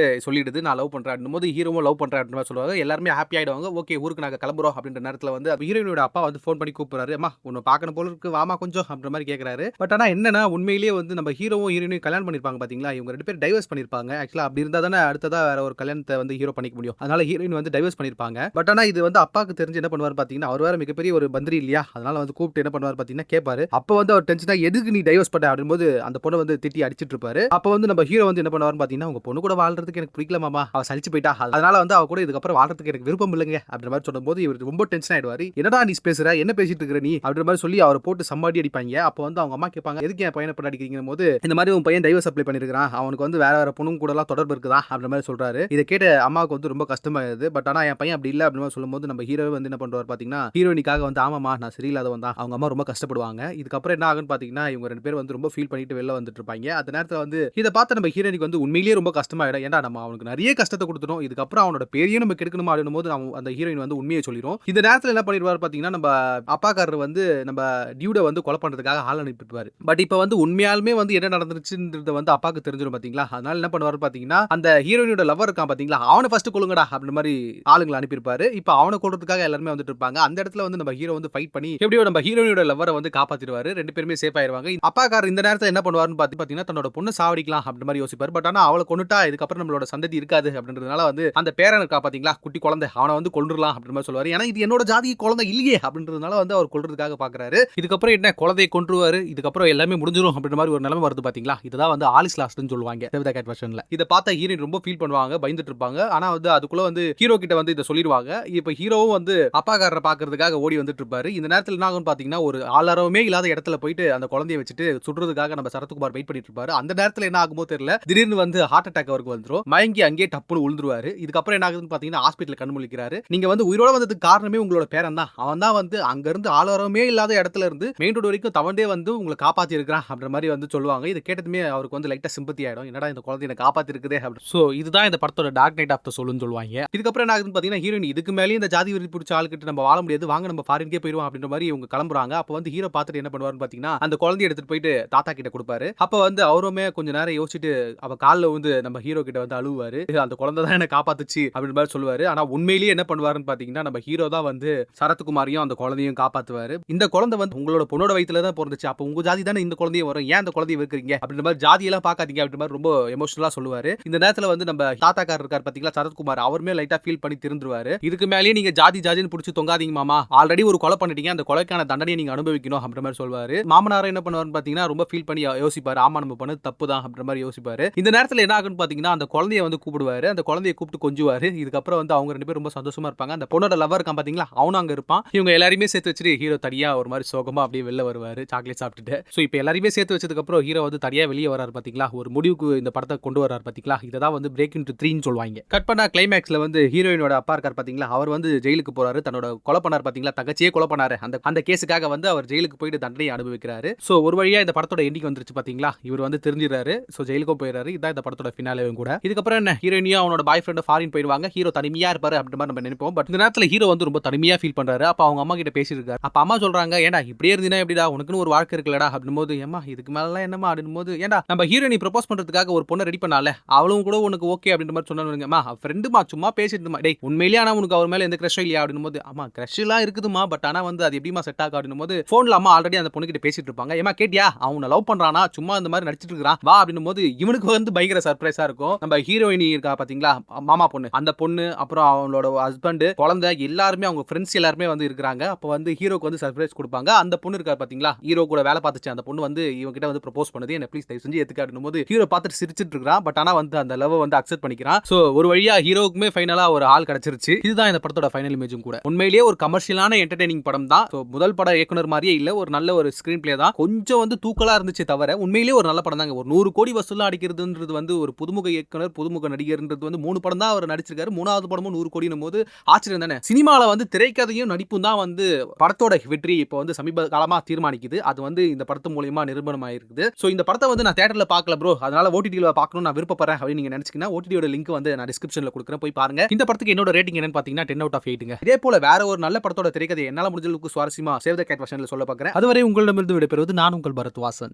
சொல்லிடுது, நான் லவ் பண்றேன் அப்படின்னும் போது ஹீரோவும் லவ் பண்றேன் அப்படின்ற மாதிரி சொல்லுவாங்க. எல்லாருமே ஹாப்பி ஆயிடுவாங்க. ஓகே ஊருக்கு நாங்க கிளம்புறோம் அப்படின்ற நேரத்துல வந்து ஹீரோயினோட அப்பா வந்து ஃபோன் பண்ணி கூப்பிடுறாரு, அம்மா உன்னை பார்க்கணும் போல இருக்கு வாமா கொஞ்சம் அப்படின்ற மாதிரி கேட்கறாரு. பட் ஆனா என்னன்னா உண்மையிலேயே வந்து நம்ம ஹீரோவும் ஹீரோயினும் கல்யாணம் பண்ணிருப்பாங்க பாத்தீங்களா, இவங்க ரெண்டு பேரும் டைவர்ஸ் பண்ணிருப்பாங்க. ஆக்சுவலா அப்படி இருந்தா தானே அடுத்ததா வேற ஒரு கல்யாணத்தை வந்து ஹீரோ பண்ணிக்க முடியும். அதனால ஹீரோயின் வந்து டைவர்ஸ் பண்ணிருப்பாங்க. பட் ஆனா இது வந்து அப்பாக்கு தெரிஞ்சு என்ன பண்ணுவார் பாத்தீங்கன்னா, அவர் வேற மிகப்பெரிய ஒரு பந்திரி இல்லையா, அதனால வந்து கூப்பிட்டு என்ன பண்ணுவார் பாத்தீங்கன்னா கேட்பாரு. அப்ப வந்து அவர் டென்ஷனா எதுக்கு நீ டைவர்ஸ் பண்ண அப்படிங்கும்போது அந்த பொண்ணை வந்து திட்டி அடிச்சிட்டு இருப்பாரு. அப்ப வந்து நம்ம ஹீரோ வந்து என்ன பண்ணுவார் பாத்தீங்கன்னா, உங்க பொண்ணு கூட வாழ்றதுக்கு எனக்கு பிடிக்கல மாமா, அவ சலிச்சு போயிட்டா, அதனால வந்து அவ கூட இதுக்கப்புறம் வாழ்றதுக்கு எனக்கு விருப்பம் இல்லைங்க அப்படின்ற மாதிரி சொல்லும்போது இவர் ரொம்ப டென்ஷன் ஆயிடுவாரு. என்னடா நீ பேசுற, என்ன பேசிட்டு இருக்கிற நீ அப்படின்ற மாதிரி சொல்லி அவரை போட்டு சம்மாடி அடிப்பாங்க. அப்ப வந்து அவங்க அம்மா கேட்பாங்க, எதுக்கு என் பையனை பண்ண அடிக்கிறீங்க போது, இந்த மாதிரி உன் பையன் டைவர்ஸ் அப்ளை பண்ணிருக்கான், அவனுக்கு வந்து வேற பொண்ணுங்க கூட எல்லாம் தொடர்பு இருக்குதா அப்படின்ற மாதிரி சொல்றாரு. இதை கேட்ட அம்மாவுக்கு வந்து ரொம்ப கஷ்டமாயிருது. பட் ஆனா என் பையன் அப்படி இல்ல அப்படின்னு சொல்லும்போது நம்ம ஹீரோ வந்து என்ன பண்றாரு பாத்தீங்கன்னா, ஹீரோயினிக்காக வந்து ஆமாமா நான் சரியில்லாதவன் தான், அவங்க அம்மா ரொம்ப கஷ்டப்படுவாங்க. இதுக்கப்புறம் என்ன ஆகுன்னு பாத்தீங்கன்னா இவங்க ரெண்டு பேரும் வந்து ரொம்ப ஃபீல் பண்ணிட்டு வெளில வந்துட்டு இருப்பாங்க. அந்த நேரத்துல வந்து இதை பார்த்து நம்ம ஹீரோயினுக்கு வந்து உண்மையிலேயே ரொம்ப கஷ்டமாயிடும். ஏன்டா நம்ம அவனுக்கு நிறைய கஷ்டத்தை கொடுத்துட்டோம், இதுக்கப்புறம் அவனோட பேரையும் நம்ம கெடுக்கணுமா அப்படின்னும் போது அந்த ஹீரோயின் வந்து உண்மையை சொல்லிடும். இந்த நேரத்துல என்ன பண்ணிடுவார் பாத்தீங்கன்னா, நம்ம அப்பாக்காரர் வந்து நம்ம டியூட வந்து கொலை பண்றதுக்காக ஆள் அனுப்பிடுவாரு. பட் இப்ப வந்து உண்மையாலுமே வந்து என்ன நடந்துச்சுன்றது வந்து அப்பாக்கு தெரிஞ்சிடும் பாத்தீங்களா, அதனால என்ன பண்ணுவாரு பாத்தீங்கன்னா, அந்த ஹீரோயினோட லவர் இருக்கான் பாத்தீங்களா, அவனை ஃபர்ஸ்ட் கொல்லுங்கடா அப்படின்ற மாதிரி ஆளுங்களை அனுப்பியிருப்பாரு. இப்ப அவனை கொல்றதுக்காக எல்லாருமே வந்துட்டு இருப்பாங்க. அந்த இடத்துல வந்து நம்ம ஹீரோ வந்து ஃபைட் பண்ணி எப்படியோ நம்ம ஹீரோயினோட லவரை வந்து காப்பாத்திடுவாரு. ரெண்டு பேருமே சேஃப் ஆயிருவாங்க. அப்பாக்காரர் இந்த நேரத்துல என்ன பண்ணுவாருன்னு பாத்தீங்கன்னா, தன்னோட பொண்ணு சாவடிக்கலாம் அப்படின்ற மாதிரி யோசிப்பாரு. பட் ஆனா அவளை கொன்னுட்டா இதுக்கப்புறம் நம்மளோட சந்ததி இருக்காது அப்படின்றதுனால வந்து அந்த பேரன் இருக்கா பாத்தீங்களா குட்டி குழந்தை, அவனை வந்து கொல்றலாம் அப்படின்ற மாதிரி சொல்லுவாரு. ஏன்னா இது என்னோட ஜாதி குழந்தை இல்லையே அப்படின்றதுனால வந்து அவர் கொல்றதுக்காக பாக்குறாரு. இதுக்கப்புறம் என்ன குழந்தையை கொன்றுவாரு, இதுக்கப்புறம் எல்லாமே முடிஞ்சிடும் அப்படின்ற மாதிரி ஒரு நிலைமை வருது பாத்தீங்களா. இதுதான் வந்து ஆலிஸ் லாஸ்ட்னு சொல்லுவாங்க சேவ் தி கேட் வெர்ஷன்ல. இதை பார்த்த ஹீரோயின் ரொம்ப ஃபீல் பண்ணுவாங்க, பயந்துட்டு இருப்பாங்க. ஆனா வந்து அதுக்குள்ள வந்து ஹீரோ கிட்ட வந்து இதை சொல்லிடுவாங்க. இப்ப ஹீரோவும் வந்து அப்பாக்காரரை பாக்குறதுக்காக ஓடி வந்துட்டு இருப்பாரு. இந்த நேரத்துல என்ன ஆகும் பாத்தீங்கன்னா, ஒரு ஆளாரமே இல்லாத இடத்துல போயிட்டு அந்த குழந்தையை வச்சுட்டு சொல்றதுக்காக நம்ம சரத்குமார் வெயிட் பண்ணிட்டு இருப்பாரு. அந்த நேரத்துல என்ன ஆகுமோ தெரியல, திடீர்னு வந்து ஹார்ட் அட்டாக் அவருக்கு வந்துரும். மயங்கி அங்கேயே டப்புன்னு விழுந்துருவாரு. இதுக்கப்புறம் என்ன ஆகுதுன்னு பாத்தீங்கன்னா ஹாஸ்பிட்டல் கண் முழிக்கிறாரு. நீங்க வந்து உயிரோட வந்ததுக்கு காரணமே உங்களோட பேரன் தான். அவன் தான் வந்து அங்க இருந்து ஆளரமே இல்லாத இடத்துல இருந்து மெயின் ரோடு வரைக்கும் தவண்டே வந்து உங்களை காப்பாத்தி இருக்கிறான் அப்படின்ற மாதிரி வந்து சொல்லுவாங்க. இதை கேட்டதுமே அவருக்கு வந்து லைட்டா சிம்பத்தி ஆயிடும். என்னடா இந்த குழந்தை என்ன காப்பாத்தி இருக்குதே அப்படின்னு. சோ இதுதான் இந்த படத்தோட டார்க் நைட் ஆஃப் த சோல்னு சொல்லுவாங்க. இதுக்கப்புறம் என்ன ஆகுதுன்னு பாத்தீங்கன்னா ஹீரோயின் இதுக்கு மேலே இந்த ஜாதி வெறி பிடிச்ச ஆளுக்கிட்ட நம்ம வாழ முடியாது, வாங்க நம்ம ஃபாரின்கே போயிடுவோம் அப்படின்ற மாதிரி இவங்க கிளம்புறாங்க. அப்ப வந்து ஹீரோ பார்த்துட்டு என்ன பண்ணுவாருன்னு பாத்தீங்கன்னா அந்த குழந்தைய எடுத்துட்டு போயிட்டு தாத்தா கிட்ட கொடுப்பாரு. அப்ப வந்து அவருமே கொஞ்ச நேரம் யோசிச்சுட்டு அவ காலில் வந்து நம்ம ஹீரோ கிட்ட வந்து அழுவாரு. அந்த குழந்தை தான் என்ன காப்பாத்துச்சு அப்படின்ற மாதிரி சொல்லுவாரு. ஆனா உண்மையிலேயே என்ன பண்ணுவாருன்னு பாத்தீங்கன்னா நம்ம ஹீரோ தான் வந்து சரத்குமாரையும் அந்த குழந்தையும் காப்பாத்துவாரு. இந்த குழந்தை வந்து உங்களோட பொண்ணோட வயித்துல தான் பிறந்துச்சு, அப்ப உங்க ஜாதி தானே இந்த குழந்தைய வரும், ஏன் அந்த குழந்தைய வைக்கிறீங்க அப்படின்ற மாதிரி ஜாதியெல்லாம் பார்க்காதீங்க அப்படின்ற மாதிரி ரொம்ப எமோஷனலா சொல்லுவாரு. இந்த நேரத்துல வந்து நம்ம தாத்தாக்காரர் இருக்கார் பாத்தீங்களா சரத்குமார், அவருமே லைட்டா ஃபீல் பண்ணி திருந்துருவாரு. இதுக்கு மேலேயே நீங்க ஜாதி ஜாதின்னு பிடிச்சி தொங்காதீங்க மாமா, ஆல்ரெடி ஒரு கொலை பண்ணிட்டீங்க, அந்த கொலைக்கான தண்டனையை நீங்க அனுபவிக்கணும் அப்படின்ற மாதிரி சொல்வாரு. மாமனாரை என்ன பண்ணுவாருன்னு பாத்தீங்கன்னா ரொம்ப ஃபீல் பண்ணி யோசிப்பாரு, ஆமா நம்ம பண்ணது தப்பு தான் அப்படின்ற மாதிரி யோசிப்பாரு. இந்த நேரத்துல என்ன ஆகுன்னு பாத்தீங்கன்னா அந்த குழந்தைய வந்து கூப்பிடுவாரு, அந்த குழந்தைய கூப்பிட்டு கொஞ்சுவாரு. இதுக்கப்புறம் வந்து அவங்க ரெண்டு பேரும் ரொம்ப சந்தோஷமா இருப்பாங்க. அந்த பொண்ணோட லவர் இருக்கான் பாத்தீங்களா, அவனும் அங்க இருப்பான். இவங்க எல்லாரையுமே சேர்த்து வச்சுட்டு ஹீரோ தனியா ஒரு மாதிரி சோகமா அப்படியே வெளில வருவாரு சாக்லேட் சாப்பிட்டுட்டு. சோ இப்போ எல்லாரையுமே சேர்த்து வச்சதுக்கு அப்புறம் ஹீரோ வந்து தனியா வெளியே வராரு பாத்தீங்களா, ஒரு முடிவுக்கு இந்த படத்தை கொண்டு வராரு பாத்தீங்களா. இததான் வந்து பிரேக் இன்டு 3ன்னு சொல்லுவாங்க. கட் பண்ணா கிளைமேக்ஸ்ல வந்து ஹீரோயினோட அப்பா இருக்கார் பாத்தீங்களா, அவர் வந்து ஜெயிலுக்கு போறாரு. தன்னோட கொலை பண்ணார் பாத்தீங்களா, தங்கச்சியே கொலை பண்ணாரு, அந்த கேஸுக்காக வந்து அவர் ஜெயிலுக்கு போயிட்டு தண்டனை அனுபவிக்கிறாரு. சோ ஒரு வழியா இந்த படத்தோட எண்டிங் வந்துருச்சு பாத்தீங்களா. இவர் வந்து தெரிஞ்சிடறாரு, சோ ஜெயிலுக்கும் போயிடுறாரு. இதான் இந்த படத்தோட ஃபினாலேவும் கூட. இதுக்கப்புறம் என்ன ஹீரோயினியும் அவனோட பாய் ஃப்ரெண்ட் ஃபாரின் போயிடுவாங்க. ஹீரோ தனிமையா இருப்பாரு அப்படின்ற மாதிரி நம்ம நினைப்போம். பட் இந்த நேரத்துல ஹீரோ வந்து ரொம்ப தனிமையா ஃபீல் பண்றாரு. அப்ப அவங்க அம்மா கிட்ட பேசியிருக்காரு. அப்ப அம்மா சொல்றாங்க, ஏன்டா இப்படியே இருந்தீனா எப்படிடா, உனக்குன்னு ஒரு வாழ்க்கை இருக்குல்லடா அப்படின் போது, ஏமா இதுக்கு மேலாம் என்னமா அப்படின் போது, ஏன்டா நம்ம ஹீரோயினி ப்ரப்போஸ் பண்றதுக்காக ஒரு பொண்ணை ரெடி பண்ணால, அவளும் கூட உனக்கு ஓகே அப்படின்ற மாதிரி சொன்னானுங்கம்மா, ஃப்ரெண்டுமா சும்மா பேசிட்டுமா, டேய் உண்மையிலேயே ஆனா உனக்கு அவர் மேல எந்த கிரஷ் இல்லையா அப்படின் போது, ஆமா கிரஷ் எல்லாம் இருக்குதுமா, பட் ஆனா வந்து அது எப்படிமா செட் ஆகும் அப்படின் போது, போன்ல அம்மா ஆல்ரெடி அந்த பொண்ணு கிட்ட பேசிட்டு இருப்பாங்க. ஏமா கேட்டியா அவனை லவ் பண்றானா, சும்மா இந்த மாதிரி நடிச்சிட்டு இருக்கான் வா அப்படின் போது, இவனுக்கு வந்து பயங்கர சர்ப்ரைஸா இருக்கும். நம்ம ஹீரோயினி இருக்கா பாத்தீங்களா மாமா பொண்ணு, அந்த பொண்ணு அப்புறம் அவங்களோட ஹஸ்பண்ட் குழந்தை எல்லாருமே அவங்க ஃப்ரெண்ட்ஸ் எல்லாருமே வந்து இருக்காங்க. அப்ப வந்து ஹீரோக்கு வந்து சர்ப்ரைஸ் கொடுப்பாங்க. அந்த பொண்ணு இருக்கா பாத்தீங்களா ஹீரோ கூட வேலை பார்த்துச்சு, அந்த பொண்ணு வந்து இவங்க கிட்ட வந்து ப்ரோபோஸ் பண்ணுது, என்ன ப்ளீஸ் தயவு செஞ்சு ஏத்துக்க அப்படின் போது ஹீரோ பார்த்துட்டு சிரிச்சிட்டு இருக்கான். பட் ஆனா வந்து அந்த லவ் வந்து அக்செப்ட் பண்ணிக்கிறான். சோ ஒரு வழியா ஹீரோக்குமே ஃபைனலா ஒரு ஆள் கிடைச்சிருச்சு. இதுதான் இந்த படத்தோட ஃபைனல் இமேஜும் கூட. உண்மையிலேயே ஒரு கமர்ஷியலான என்டர்டெய்னிங் படம் தான். சோ முதல் பட இயக்குனர் மாதிரியே இல்ல, ஒரு நல்ல ஒரு ஸ்கிரீன் பிளே தான். கொஞ்சம் வந்து தூக்கலா இருந்துச்சு தவிர உண்மையிலேயே ஒரு நல்ல படம் தாங்க. ஒரு 100 கோடி வசூலா அடிக்கிறதுன்றது வந்து ஒரு புதுமுக இயக்குனர் புதுமுக நடிகர்ன்றது வந்து 3 படம் தான் அவர் நடிச்சிருக்காரு. 3வது படமும் 100 கோடினும் போது ஆச்சரியம் தானே. சினிமால வந்து திரைக்கதையும் நடிப்பும் தான் வந்து படத்தோட வெற்றி இப்போ வந்து சமீப காலமா தீர்மானிக்குது. அது வந்து இந்த படத்து மூலமா நிரூபணம் ஆயிருக்குது. சோ இந்த படத்தை வந்து நான் தியேட்டர்ல பார்க்கல ப்ரோ, அதனால ஓடிடில பார்க்கணும் நான் விருப்பப்படுறேன் அப்படின்னு நீங்க நினைச்சீங்கன்னா ஓடிடியோட லிங்க் வந்து நான் டிஸ்கிரிப்ஷன்ல கொடுக்குறேன், போய் பாருங்க. இந்த படத்துக்கு என்னோட ரேட்டிங் என்னன்னு பாத்தீங்கன்னா 10 out of 8ங்க. இதே போல வேற ஒரு நல்ல படத்தோட திரைக்கதை என்னால முடிஞ்ச அளவுக்கு சுவாரஸ்யமா சேவ் த கேட் வெர்ஷன்ல சொல்ல பார்க்கறேன். அதுவரை உங்களிடமிருந்து விடைபெறுவது நான் உங்கள் பரத்வாஸ்.